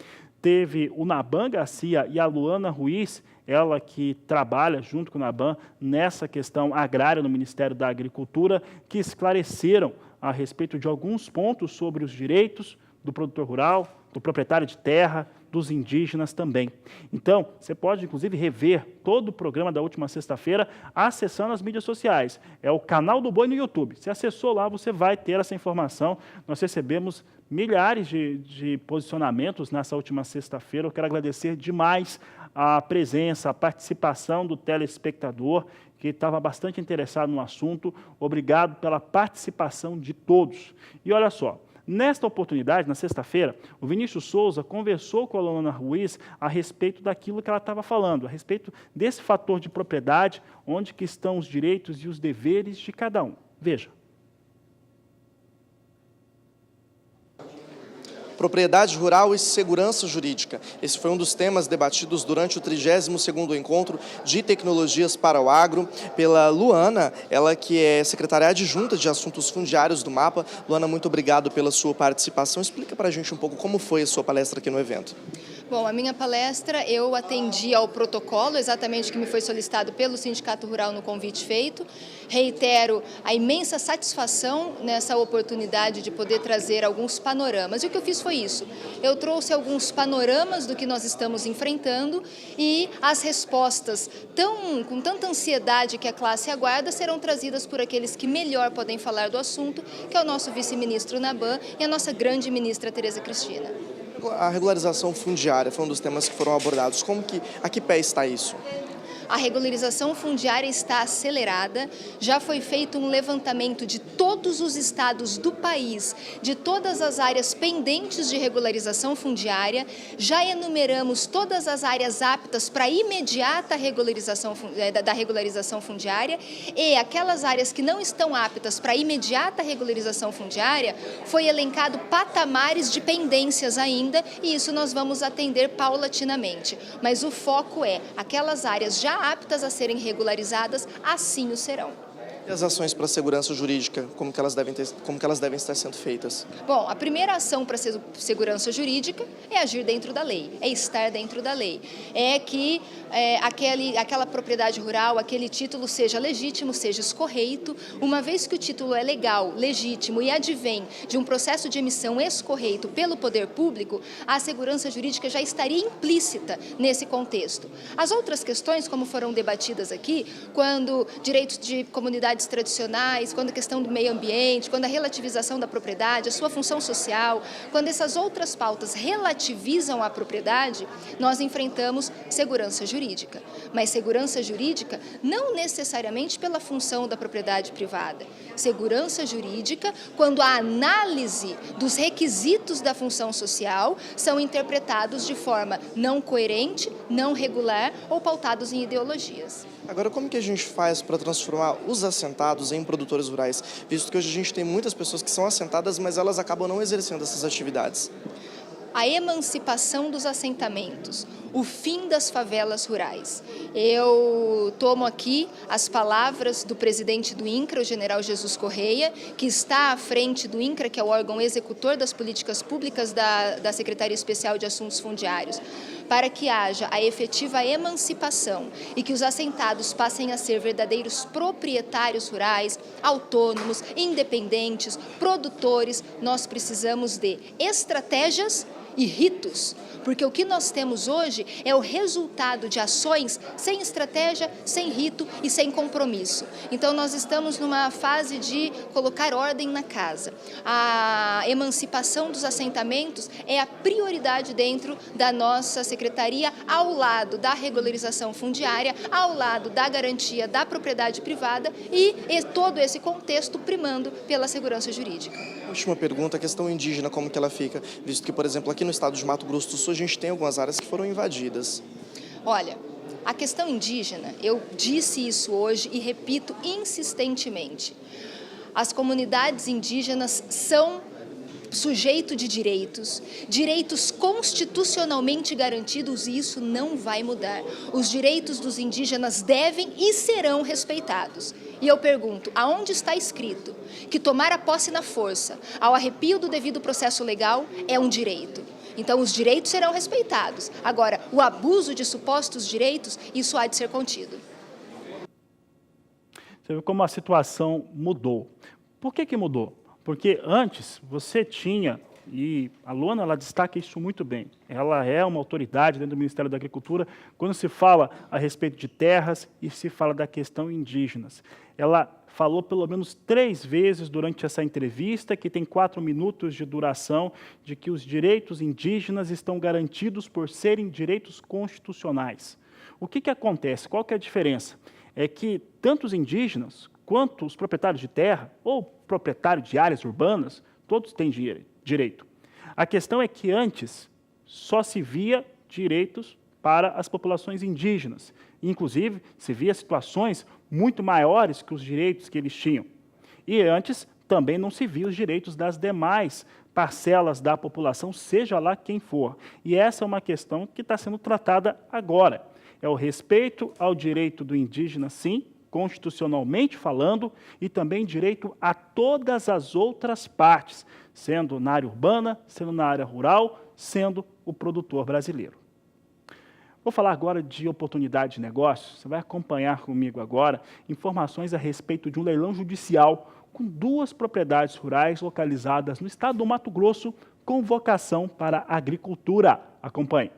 Teve o Naban Garcia e a Luana Ruiz, ela que trabalha junto com o Naban nessa questão agrária no Ministério da Agricultura, que esclareceram a respeito de alguns pontos sobre os direitos do produtor rural, do proprietário de terra, dos indígenas também. Então, você pode, inclusive, rever todo o programa da última sexta-feira acessando as mídias sociais. É o Canal do Boi no YouTube. Se acessou lá, você vai ter essa informação. Nós recebemos milhares de posicionamentos nessa última sexta-feira. Eu quero agradecer demais a presença, a participação do telespectador, que estava bastante interessado no assunto. Obrigado pela participação de todos. E olha só, nesta oportunidade, na sexta-feira, o Vinícius Souza conversou com a Luana Ruiz a respeito daquilo que ela estava falando, a respeito desse fator de propriedade, onde que estão os direitos e os deveres de cada um. Veja. Propriedade rural e segurança jurídica. Esse foi um dos temas debatidos durante o 32º Encontro de Tecnologias para o Agro pela Luana, ela que é secretária adjunta de Assuntos Fundiários do MAPA. Luana, muito obrigado pela sua participação. Explica para a gente um pouco como foi a sua palestra aqui no evento. Bom, a minha palestra eu atendi ao protocolo, exatamente que me foi solicitado pelo Sindicato Rural no convite feito. Reitero a imensa satisfação nessa oportunidade de poder trazer alguns panoramas. E o que eu fiz foi isso. Eu trouxe alguns panoramas do que nós estamos enfrentando e as respostas com tanta ansiedade que a classe aguarda serão trazidas por aqueles que melhor podem falar do assunto, que é o nosso vice-ministro Naban e a nossa grande ministra Tereza Cristina. A regularização fundiária foi um dos temas que foram abordados. A que pé está isso? A regularização fundiária está acelerada, já foi feito um levantamento de todos os estados do país, de todas as áreas pendentes de regularização fundiária, já enumeramos todas as áreas aptas para imediata regularização fundiária e aquelas áreas que não estão aptas para imediata regularização fundiária, foi elencado patamares de pendências ainda e isso nós vamos atender paulatinamente. Mas o foco é aquelas áreas já aptas a serem regularizadas, assim o serão. E as ações para a segurança jurídica, como que elas devem estar sendo feitas? Bom, a primeira ação para a segurança jurídica é agir dentro da lei, é estar dentro da lei. É que aquela propriedade rural, aquele título seja legítimo, seja escorreito. Uma vez que o título é legal, legítimo e advém de um processo de emissão escorreito pelo poder público, a segurança jurídica já estaria implícita nesse contexto. As outras questões, como foram debatidas aqui, quando direitos de comunidades tradicionais, quando a questão do meio ambiente, quando a relativização da propriedade, a sua função social, quando essas outras pautas relativizam a propriedade, nós enfrentamos segurança jurídica. Mas segurança jurídica não necessariamente pela função da propriedade privada. Segurança jurídica quando a análise dos requisitos da função social são interpretados de forma não coerente, não regular ou pautados em ideologias. Agora, como que a gente faz para transformar os assentados em produtores rurais, visto que hoje a gente tem muitas pessoas que são assentadas, mas elas acabam não exercendo essas atividades? A emancipação dos assentamentos, o fim das favelas rurais. Eu tomo aqui as palavras do presidente do INCRA, o general Jesus Correia, que está à frente do INCRA, que é o órgão executor das políticas públicas da Secretaria Especial de Assuntos Fundiários, para que haja a efetiva emancipação e que os assentados passem a ser verdadeiros proprietários rurais, autônomos, independentes, produtores. Nós precisamos de estratégias e ritos, porque o que nós temos hoje é o resultado de ações sem estratégia, sem rito e sem compromisso. Então nós estamos numa fase de colocar ordem na casa. A emancipação dos assentamentos é a prioridade dentro da nossa secretaria, ao lado da regularização fundiária, ao lado da garantia da propriedade privada e todo esse contexto primando pela segurança jurídica. Última pergunta, a questão indígena, como que ela fica? Visto que, por exemplo, aqui no estado de Mato Grosso do Sul, a gente tem algumas áreas que foram invadidas. Olha, a questão indígena, eu disse isso hoje e repito insistentemente. As comunidades indígenas são sujeito de direitos constitucionalmente garantidos e isso não vai mudar. Os direitos dos indígenas devem e serão respeitados. E eu pergunto, aonde está escrito que tomar a posse na força, ao arrepio do devido processo legal, é um direito? Então, os direitos serão respeitados. Agora, o abuso de supostos direitos, isso há de ser contido. Você vê como a situação mudou. Por que mudou? Porque antes você tinha, e a Luana ela destaca isso muito bem, ela é uma autoridade dentro do Ministério da Agricultura, quando se fala a respeito de terras e se fala da questão indígenas. Ela falou pelo menos 3 vezes durante essa entrevista, que tem 4 minutos de duração, de que os direitos indígenas estão garantidos por serem direitos constitucionais. O que acontece? Qual que é a diferença? É que tanto os indígenas quanto os proprietários de terra ou proprietários de áreas urbanas, todos têm direito. A questão é que antes só se via direitos para as populações indígenas. Inclusive, se via situações muito maiores que os direitos que eles tinham. E antes também não se via os direitos das demais parcelas da população, seja lá quem for. E essa é uma questão que está sendo tratada agora. É o respeito ao direito do indígena, sim, constitucionalmente falando, e também direito a todas as outras partes, sendo na área urbana, sendo na área rural, sendo o produtor brasileiro. Vou falar agora de oportunidade de negócio. Você vai acompanhar comigo agora informações a respeito de um leilão judicial com 2 propriedades rurais localizadas no estado do Mato Grosso com vocação para a agricultura. Acompanhe.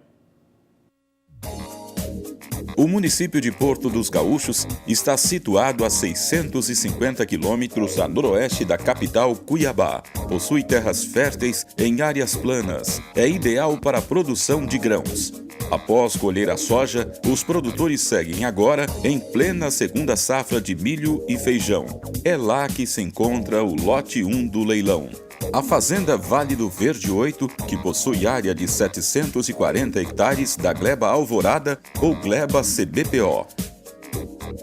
O município de Porto dos Gaúchos está situado a 650 quilômetros a noroeste da capital Cuiabá. Possui terras férteis em áreas planas. É ideal para a produção de grãos. Após colher a soja, os produtores seguem agora em plena segunda safra de milho e feijão. É lá que se encontra o lote 1 do leilão. A Fazenda Vale do Verde 8, que possui área de 740 hectares da gleba Alvorada ou gleba CBPO.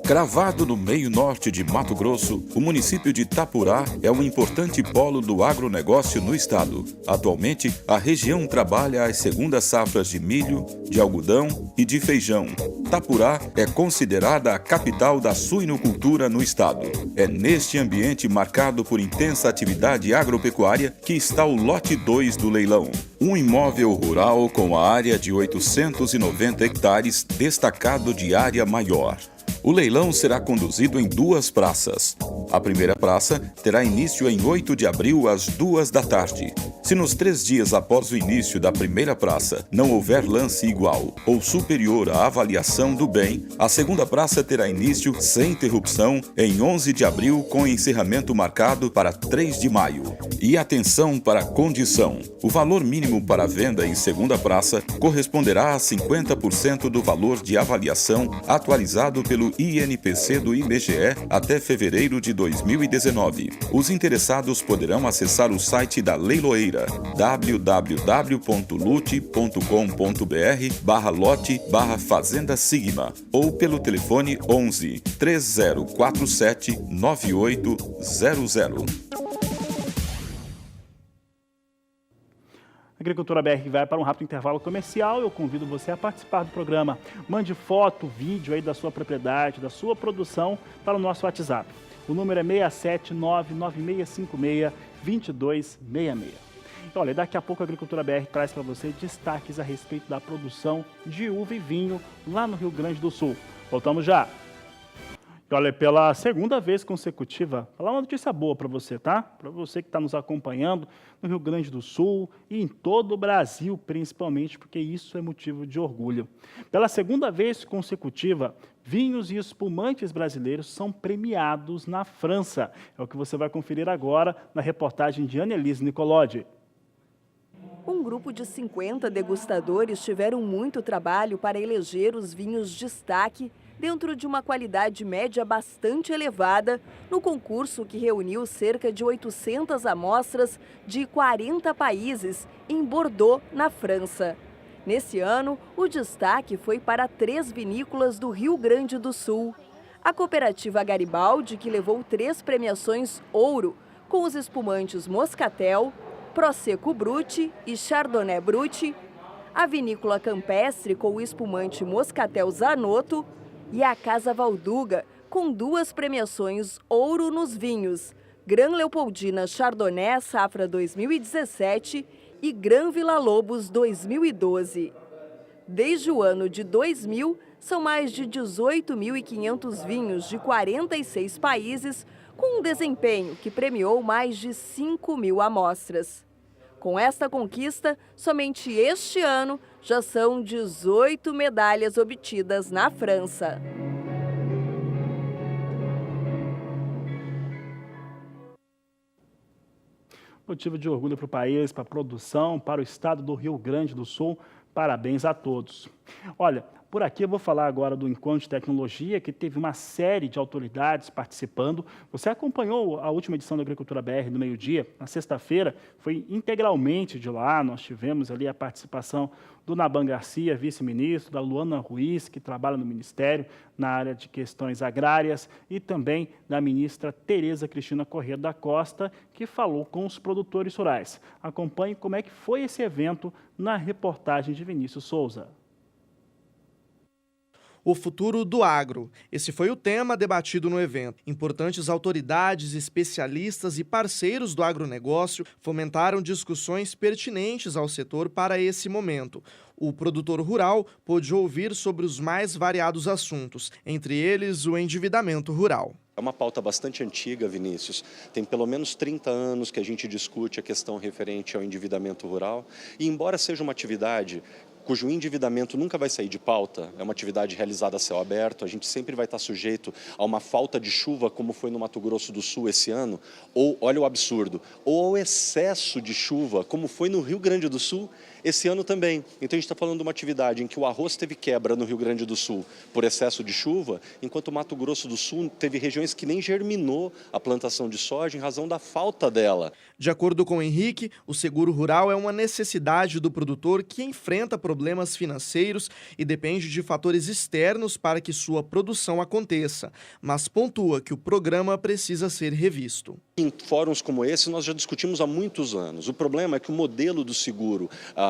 Cravado no meio norte de Mato Grosso, o município de Tapurá é um importante polo do agronegócio no estado. Atualmente, a região trabalha as segundas safras de milho, de algodão e de feijão. Tapurá é considerada a capital da suinocultura no estado. É neste ambiente marcado por intensa atividade agropecuária que está o lote 2 do leilão. Um imóvel rural com a área de 890 hectares, destacado de área maior. O leilão será conduzido em 2 praças. A primeira praça terá início em 8 de abril às 2 da tarde. Se nos 3 dias após o início da primeira praça não houver lance igual ou superior à avaliação do bem, a segunda praça terá início sem interrupção em 11 de abril com encerramento marcado para 3 de maio. E atenção para a condição. O valor mínimo para a venda em segunda praça corresponderá a 50% do valor de avaliação atualizado pelo INPC do IBGE até fevereiro de 2019. Os interessados poderão acessar o site da leiloeira www.lute.com.br/lote/Fazenda Sigma ou pelo telefone 11 3047 9800. Agricultura BR vai para um rápido intervalo comercial. Eu convido você a participar do programa. Mande foto, vídeo aí da sua propriedade, da sua produção para o nosso WhatsApp. O número é 67996562266. Olha, daqui a pouco a Agricultura BR traz para você destaques a respeito da produção de uva e vinho lá no Rio Grande do Sul. Voltamos já. E olha, pela segunda vez consecutiva, vou falar uma notícia boa para você, tá? Para você que está nos acompanhando no Rio Grande do Sul e em todo o Brasil, principalmente, porque isso é motivo de orgulho. Pela segunda vez consecutiva, vinhos e espumantes brasileiros são premiados na França. É o que você vai conferir agora na reportagem de Annelise Nicolodi. Um grupo de 50 degustadores tiveram muito trabalho para eleger os vinhos destaque dentro de uma qualidade média bastante elevada no concurso que reuniu cerca de 800 amostras de 40 países em Bordeaux, na França. Nesse ano, o destaque foi para 3 vinícolas do Rio Grande do Sul. A cooperativa Garibaldi, que levou 3 premiações ouro com os espumantes Moscatel, Prosecco Brut e Chardonnay Brut, a vinícola Campestre com o espumante Moscatel Zanotto e a Casa Valduga com 2 premiações ouro nos vinhos, Gran Leopoldina Chardonnay Safra 2017 e Gran Villa-Lobos 2012. Desde o ano de 2000, são mais de 18.500 vinhos de 46 países, com um desempenho que premiou mais de 5.000 amostras. Com esta conquista, somente este ano já são 18 medalhas obtidas na França. Motivo de orgulho para o país, para a produção, para o estado do Rio Grande do Sul. Parabéns a todos. Olha, por aqui eu vou falar agora do Encontro de Tecnologia, que teve uma série de autoridades participando. Você acompanhou a última edição da Agricultura BR no meio-dia? Na sexta-feira, foi integralmente de lá. Nós tivemos ali a participação do Naban Garcia, vice-ministro, da Luana Ruiz, que trabalha no Ministério na área de questões agrárias, e também da ministra Tereza Cristina Corrêa da Costa, que falou com os produtores rurais. Acompanhe como é que foi esse evento na reportagem de Vinícius Souza. O futuro do agro. Esse foi o tema debatido no evento. Importantes autoridades, especialistas e parceiros do agronegócio fomentaram discussões pertinentes ao setor para esse momento. O produtor rural pôde ouvir sobre os mais variados assuntos, entre eles o endividamento rural. É uma pauta bastante antiga, Vinícius. Tem pelo menos 30 anos que a gente discute a questão referente ao endividamento rural. E embora seja uma atividade cujo endividamento nunca vai sair de pauta, é uma atividade realizada a céu aberto, a gente sempre vai estar sujeito a uma falta de chuva, como foi no Mato Grosso do Sul esse ano, ou, olha o absurdo, ou ao excesso de chuva, como foi no Rio Grande do Sul Esse ano também. Então a gente está falando de uma atividade em que o arroz teve quebra no Rio Grande do Sul por excesso de chuva, enquanto o Mato Grosso do Sul teve regiões que nem germinou a plantação de soja em razão da falta dela. De acordo com o Henrique, o seguro rural é uma necessidade do produtor que enfrenta problemas financeiros e depende de fatores externos para que sua produção aconteça, mas pontua que o programa precisa ser revisto. Em fóruns como esse, nós já discutimos há muitos anos. O problema é que o modelo do seguro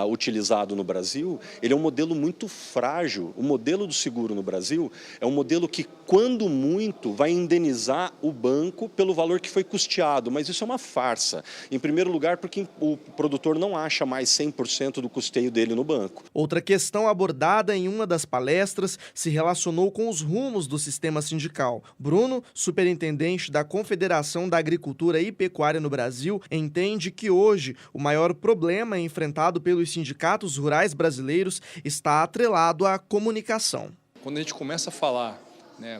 utilizado no Brasil, ele é um modelo muito frágil. O modelo do seguro no Brasil é um modelo que, quando muito, vai indenizar o banco pelo valor que foi custeado, mas isso é uma farsa. Em primeiro lugar, porque o produtor não acha mais 100% do custeio dele no banco. Outra questão abordada em uma das palestras se relacionou com os rumos do sistema sindical. Bruno, superintendente da Confederação da Agricultura e Pecuária no Brasil, entende que hoje o maior problema enfrentado pelos sindicatos rurais brasileiros está atrelado à comunicação. Quando a gente começa a falar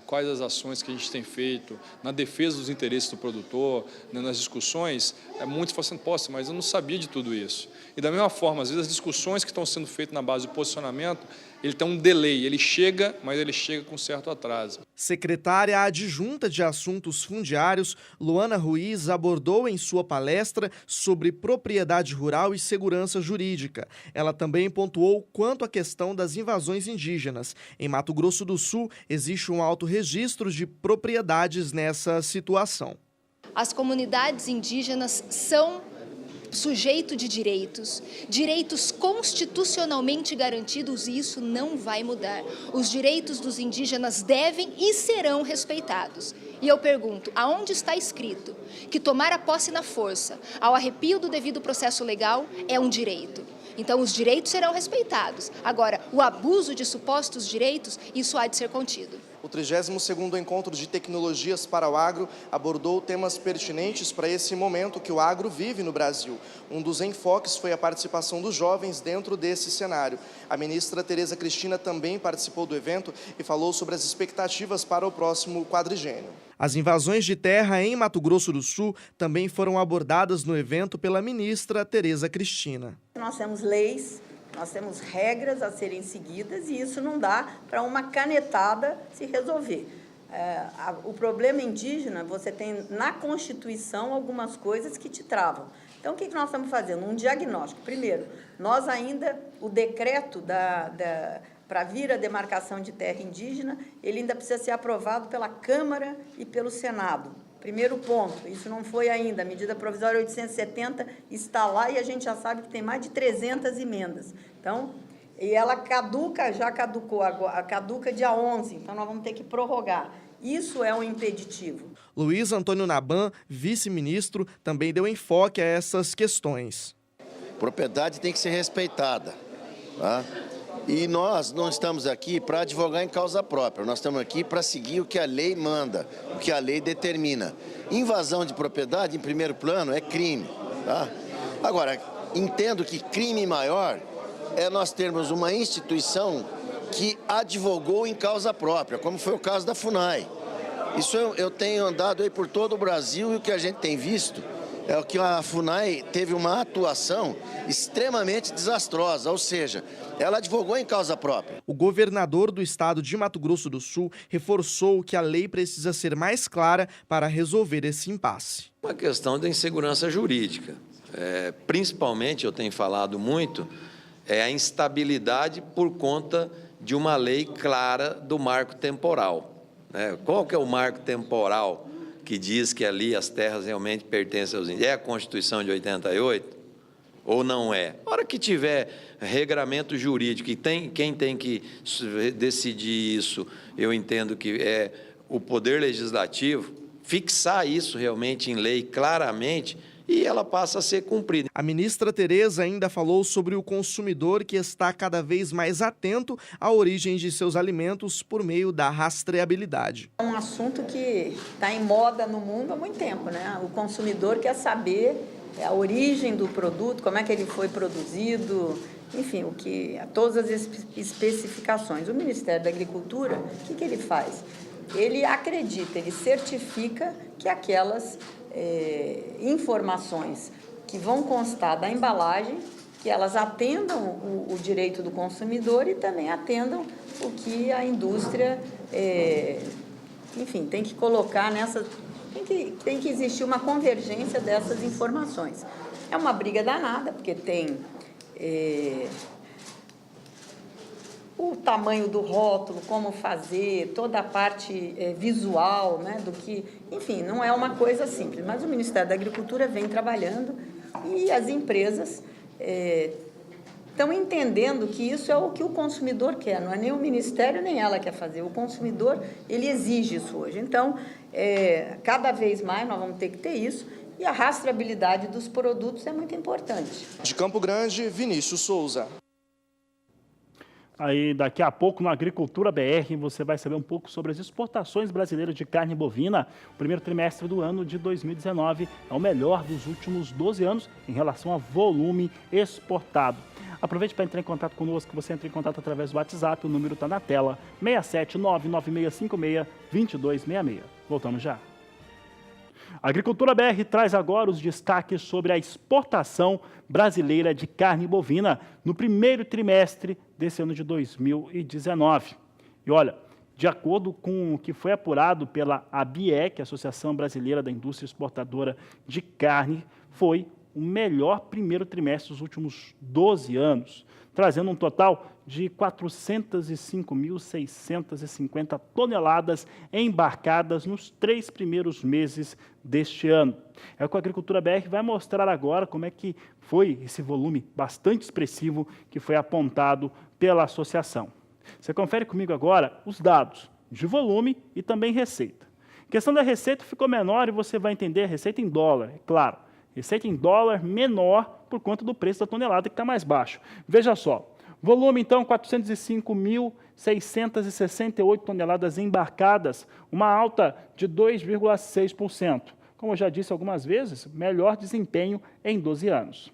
quais as ações que a gente tem feito na defesa dos interesses do produtor, nas discussões, muitos falam assim, poxa, mas eu não sabia de tudo isso. E da mesma forma, às vezes as discussões que estão sendo feitas na base do posicionamento, ele tem um delay, ele chega, mas ele chega com certo atraso. Secretária adjunta de Assuntos Fundiários, Luana Ruiz, abordou em sua palestra sobre propriedade rural e segurança jurídica. Ela também pontuou quanto à questão das invasões indígenas. Em Mato Grosso do Sul, existe um alto registro de propriedades nessa situação. As comunidades indígenas são sujeito de direitos constitucionalmente garantidos, e isso não vai mudar. Os direitos dos indígenas devem e serão respeitados. E eu pergunto, aonde está escrito que tomar a posse na força, ao arrepio do devido processo legal, é um direito? Então, os direitos serão respeitados. Agora, o abuso de supostos direitos, isso há de ser contido. O 32º Encontro de Tecnologias para o Agro abordou temas pertinentes para esse momento que o agro vive no Brasil. Um dos enfoques foi a participação dos jovens dentro desse cenário. A ministra Tereza Cristina também participou do evento e falou sobre as expectativas para o próximo quadrigênio. As invasões de terra em Mato Grosso do Sul também foram abordadas no evento pela ministra Tereza Cristina. Nós temos leis, nós temos regras a serem seguidas e isso não dá para uma canetada se resolver. O problema indígena, você tem na Constituição algumas coisas que te travam. Então, o que nós estamos fazendo? Um diagnóstico. Primeiro, nós ainda, o decreto para vir a demarcação de terra indígena, ele ainda precisa ser aprovado pela Câmara e pelo Senado. Primeiro ponto, isso não foi ainda, a medida provisória 870 está lá e a gente já sabe que tem mais de 300 emendas. Então, e ela já caducou, caduca dia 11, então nós vamos ter que prorrogar. Isso é um impeditivo. Luiz Antônio Naban, vice-ministro, também deu enfoque a essas questões. Propriedade tem que ser respeitada, tá? E nós não estamos aqui para advogar em causa própria, nós estamos aqui para seguir o que a lei manda, o que a lei determina. Invasão de propriedade, em primeiro plano, é crime, tá? Agora, entendo que crime maior é nós termos uma instituição que advogou em causa própria, como foi o caso da FUNAI. Isso eu tenho andado aí por todo o Brasil e o que a gente tem visto é que a FUNAI teve uma atuação extremamente desastrosa, ou seja, ela advogou em causa própria. O governador do estado de Mato Grosso do Sul reforçou que a lei precisa ser mais clara para resolver esse impasse. Uma questão da insegurança jurídica. Principalmente, eu tenho falado muito, é a instabilidade por conta de uma lei clara do marco temporal. Qual que é o marco temporal que diz que ali as terras realmente pertencem aos índios? É a Constituição de 88 ou não é? Na hora que tiver regramento jurídico e quem tem que decidir isso, eu entendo que é o Poder Legislativo, fixar isso realmente em lei claramente e ela passa a ser cumprida. A ministra Tereza ainda falou sobre o consumidor que está cada vez mais atento à origem de seus alimentos por meio da rastreabilidade. É um assunto que está em moda no mundo há muito tempo, né? O consumidor quer saber a origem do produto, como é que ele foi produzido, enfim, todas as especificações. O Ministério da Agricultura, o que ele faz? Ele acredita, ele certifica que aquelas informações que vão constar da embalagem que elas atendam o direito do consumidor e também atendam o que a indústria, enfim, tem que colocar nessa... Tem que existir uma convergência dessas informações. É uma briga danada, porque tem o tamanho do rótulo, como fazer, toda a parte visual, né, do que... Enfim, não é uma coisa simples, mas o Ministério da Agricultura vem trabalhando e as empresas estão entendendo que isso é o que o consumidor quer, não é nem o Ministério nem ela quer fazer, o consumidor, ele exige isso hoje. Então, cada vez mais nós vamos ter que ter isso, e a rastreabilidade dos produtos é muito importante. De Campo Grande, Vinícius Souza. Aí, daqui a pouco, no Agricultura BR, você vai saber um pouco sobre as exportações brasileiras de carne bovina. O primeiro trimestre do ano de 2019 é o melhor dos últimos 12 anos em relação a volume exportado. Aproveite para entrar em contato conosco, você entra em contato através do WhatsApp, o número está na tela, 67996562266. Voltamos já. A Agricultura BR traz agora os destaques sobre a exportação brasileira de carne bovina no primeiro trimestre desse ano de 2019. E olha, de acordo com o que foi apurado pela ABIEC, Associação Brasileira da Indústria Exportadora de Carne, foi o melhor primeiro trimestre dos últimos 12 anos, trazendo um total de 405.650 toneladas embarcadas nos 3 primeiros meses deste ano. É o que a Agricultura BR vai mostrar agora como é que foi esse volume bastante expressivo que foi apontado pela associação. Você confere comigo agora os dados de volume e também receita. A questão da receita ficou menor e você vai entender a receita em dólar, é claro. Receita em dólar menor por conta do preço da tonelada que está mais baixo. Veja só, volume então 405.668 toneladas embarcadas, uma alta de 2,6%. Como eu já disse algumas vezes, melhor desempenho em 12 anos.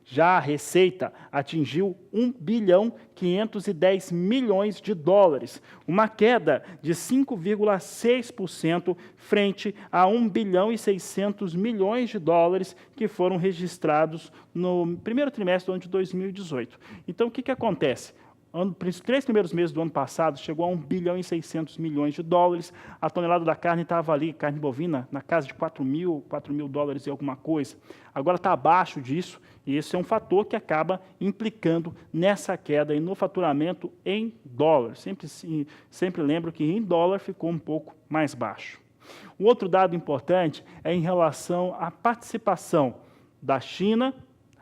Já a receita atingiu 1.510 bilhões de dólares, uma queda de 5,6% frente a 1.600 bilhões de dólares que foram registrados no primeiro trimestre do ano de 2018. Então, o que acontece? Nos 3 primeiros meses do ano passado, chegou a 1.600 bilhões de dólares. A tonelada da carne estava ali, carne bovina, na casa de 4 mil dólares e alguma coisa. Agora está abaixo disso, e esse é um fator que acaba implicando nessa queda e no faturamento em dólar. Sempre lembro que em dólar ficou um pouco mais baixo. Um outro dado importante é em relação à participação da China.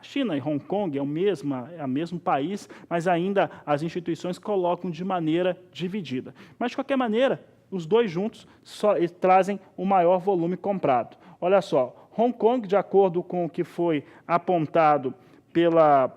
China e Hong Kong é o mesmo país, mas ainda as instituições colocam de maneira dividida. Mas, de qualquer maneira, os dois juntos trazem o maior volume comprado. Olha só, Hong Kong, de acordo com o que foi apontado pela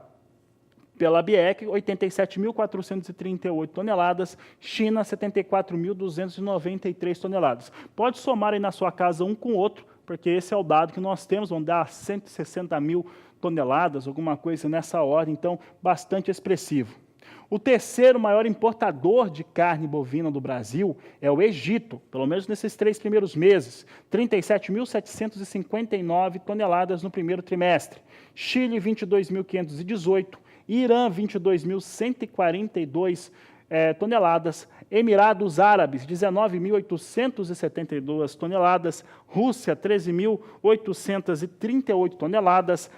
ABIEC, 87.438 toneladas, China, 74.293 toneladas. Pode somar aí na sua casa um com o outro, porque esse é o dado que nós temos, vão dar 160 mil toneladas, alguma coisa nessa ordem, então bastante expressivo. O terceiro maior importador de carne bovina do Brasil é o Egito, pelo menos nesses 3 primeiros meses, 37.759 toneladas no primeiro trimestre. Chile, 22.518, Irã, 22.142 toneladas, Emirados Árabes, 19.872 toneladas, Rússia, 13.838 toneladas,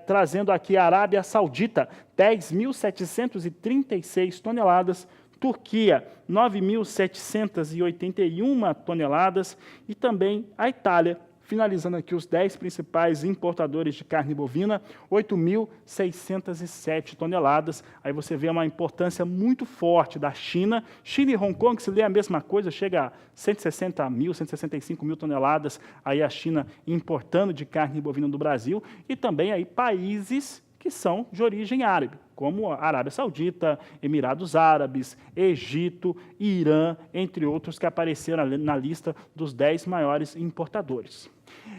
trazendo aqui a Arábia Saudita, 10.736 toneladas, Turquia, 9.781 toneladas e também a Itália, finalizando aqui os 10 principais importadores de carne bovina, 8.607 toneladas. Aí você vê uma importância muito forte da China. China e Hong Kong, se lê a mesma coisa, chega a 160 mil, 165 mil toneladas, aí a China importando de carne bovina do Brasil, e também aí países que são de origem árabe, como a Arábia Saudita, Emirados Árabes, Egito, Irã, entre outros que apareceram na lista dos 10 maiores importadores.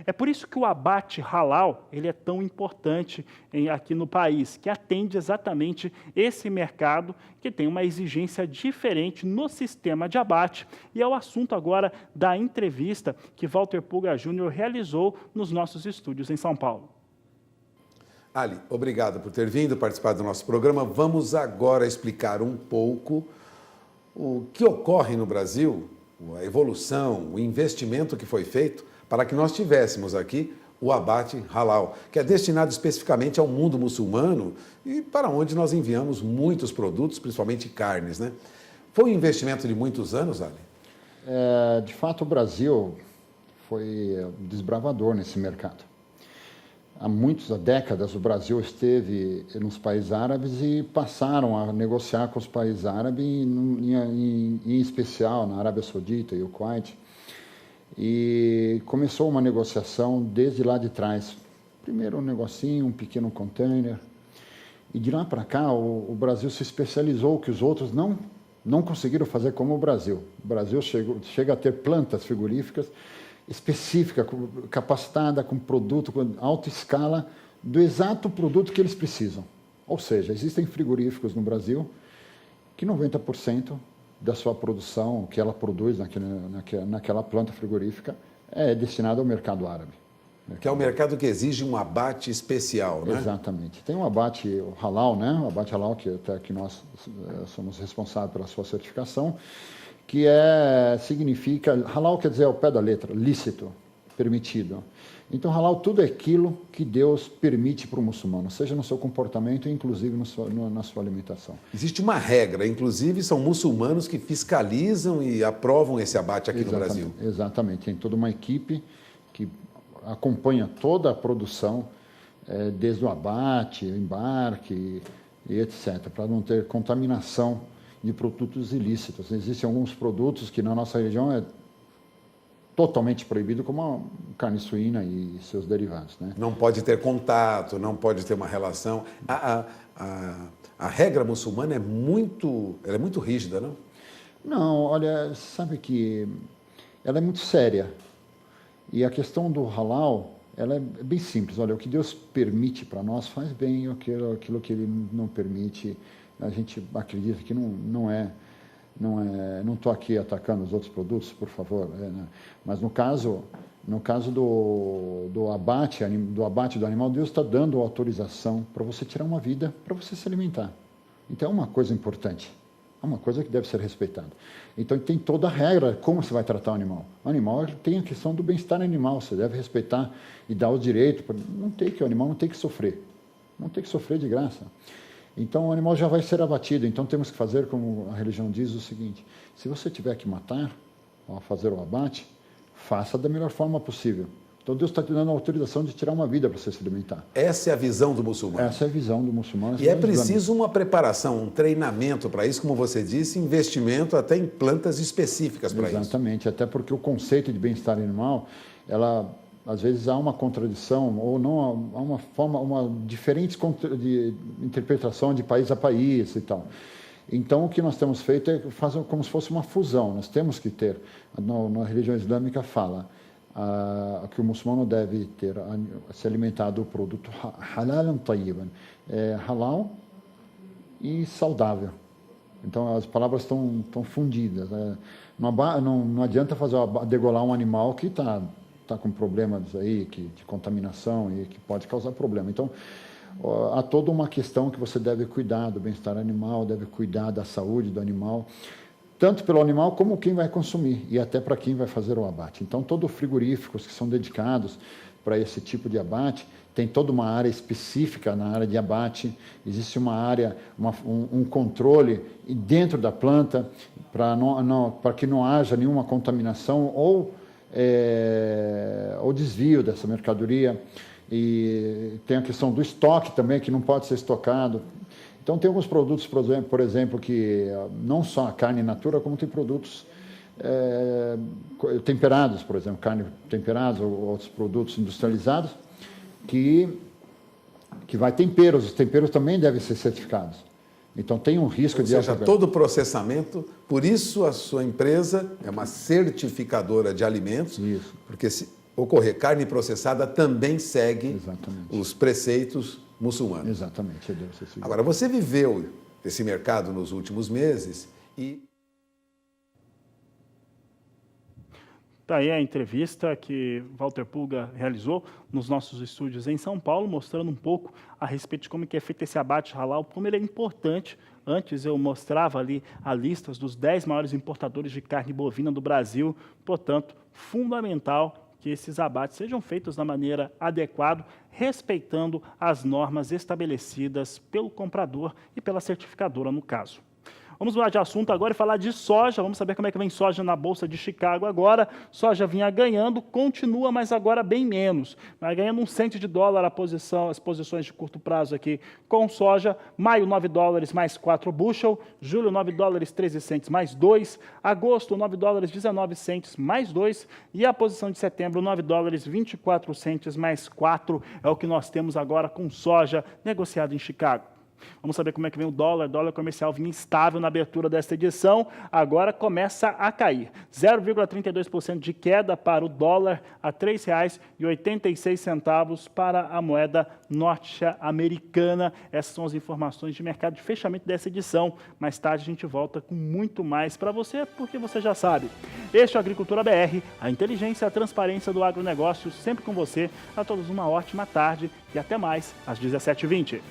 É por isso que o abate halal ele é tão importante aqui no país, que atende exatamente esse mercado que tem uma exigência diferente no sistema de abate. E é o assunto agora da entrevista que Walter Pulga Júnior realizou nos nossos estúdios em São Paulo. Ali, obrigado por ter vindo participar do nosso programa. Vamos agora explicar um pouco o que ocorre no Brasil, a evolução, o investimento que foi feito para que nós tivéssemos aqui o abate halal, que é destinado especificamente ao mundo muçulmano e para onde nós enviamos muitos produtos, principalmente carnes, né? Foi um investimento de muitos anos, Ali? De fato, o Brasil foi desbravador nesse mercado. Há décadas, o Brasil esteve nos países árabes e passaram a negociar com os países árabes, em especial na Arábia Saudita e o Kuwait. E começou uma negociação desde lá de trás. Primeiro um negocinho, um pequeno container. E de lá para cá, o Brasil se especializou, que os outros não conseguiram fazer como o Brasil. O Brasil chega a ter plantas frigoríficas específica, capacitada com produto, com alta escala, do exato produto que eles precisam. Ou seja, existem frigoríficos no Brasil que 90% da sua produção, que ela produz naquela planta frigorífica, é destinado ao mercado árabe. Que é o mercado que exige um abate especial, né? Exatamente. Tem um abate halal, né? O abate halal, que até que nós somos responsáveis pela sua certificação, que significa, halal quer dizer ao pé da letra, lícito, permitido. Então, halal tudo é aquilo que Deus permite para o muçulmano, seja no seu comportamento, inclusive na sua alimentação. Existe uma regra, inclusive são muçulmanos que fiscalizam e aprovam esse abate aqui no Brasil. Exatamente, tem toda uma equipe que acompanha toda a produção, desde o abate, o embarque e etc., para não ter contaminação de produtos ilícitos. Existem alguns produtos que na nossa região é totalmente proibido, como a carne suína e seus derivados, né? Não pode ter contato, não pode ter uma relação. A regra muçulmana é muito rígida, não? Não, olha, sabe que ela é muito séria. E a questão do halal, ela é bem simples. Olha, o que Deus permite para nós faz bem, aquilo que Ele não permite, a gente acredita que não estou aqui atacando os outros produtos, por favor, né? Mas no caso do abate do animal, Deus está dando autorização para você tirar uma vida, para você se alimentar. Então é uma coisa importante, é uma coisa que deve ser respeitada. Então tem toda a regra, como você vai tratar o animal. O animal tem a questão do bem-estar animal, você deve respeitar e dar o direito, o animal não tem que sofrer, de graça. Então o animal já vai ser abatido, então temos que fazer como a religião diz o seguinte: se você tiver que matar, ao fazer o abate, faça da melhor forma possível. Então Deus está te dando a autorização de tirar uma vida para você se alimentar. Essa é a visão do muçulmano. Essa é a visão do muçulmano. E é preciso uma preparação, um treinamento para isso, como você disse, investimento até em plantas específicas para isso. Exatamente, até porque o conceito de bem-estar animal, às vezes há uma contradição ou não há uma diferente de interpretação de país a país e tal. Então, o que nós temos feito é fazer como se fosse uma fusão. Nós temos que ter, na religião islâmica fala que o muçulmano deve se alimentar do produto halal tayyiban, halal e saudável. Então, as palavras estão fundidas. Não adianta degolar um animal que está com problemas aí de contaminação e que pode causar problema. Então, há toda uma questão que você deve cuidar do bem-estar animal, deve cuidar da saúde do animal, tanto pelo animal como quem vai consumir e até para quem vai fazer o abate. Então, todos os frigoríficos que são dedicados para esse tipo de abate, tem toda uma área específica na área de abate, existe uma área, um controle dentro da planta para que não haja nenhuma contaminação ou desvio dessa mercadoria. E tem a questão do estoque também, que não pode ser estocado. Então, tem alguns produtos, por exemplo, que não só a carne in natura, como tem produtos temperados, por exemplo, carne temperada ou outros produtos industrializados, que vai temperos. Os temperos também devem ser certificados. Então, tem um risco de... Ou seja, todo o processamento, por isso a sua empresa é uma certificadora de alimentos, isso. Porque se ocorrer carne processada também segue os preceitos muçulmanos. Exatamente. Agora, você viveu esse mercado nos últimos meses e... Tá aí a entrevista que Walter Pulga realizou nos nossos estúdios em São Paulo, mostrando um pouco a respeito de como que é feito esse abate halal, como ele é importante. Antes eu mostrava ali a lista dos 10 maiores importadores de carne bovina do Brasil, portanto, fundamental que esses abates sejam feitos da maneira adequada, respeitando as normas estabelecidas pelo comprador e pela certificadora no caso. Vamos mudar de assunto agora e falar de soja. Vamos saber como é que vem soja na Bolsa de Chicago agora. Soja vinha ganhando, continua, mas agora bem menos. Vai ganhando $1 as posições de curto prazo aqui com soja. Maio, $9 mais 4 bushel. Julho, $9 13 cents mais 2. Agosto, $9 19 cents mais 2. E a posição de setembro, $9 24 cents mais 4. É o que nós temos agora com soja negociado em Chicago. Vamos saber como é que vem o dólar. O dólar comercial vinha estável na abertura desta edição, agora começa a cair. 0,32% de queda para o dólar a R$ 3,86 para a moeda norte-americana. Essas são as informações de mercado de fechamento dessa edição. Mais tarde a gente volta com muito mais para você, porque você já sabe. Este é o Agricultura BR, a inteligência e a transparência do agronegócio, sempre com você. A todos uma ótima tarde e até mais às 17h20.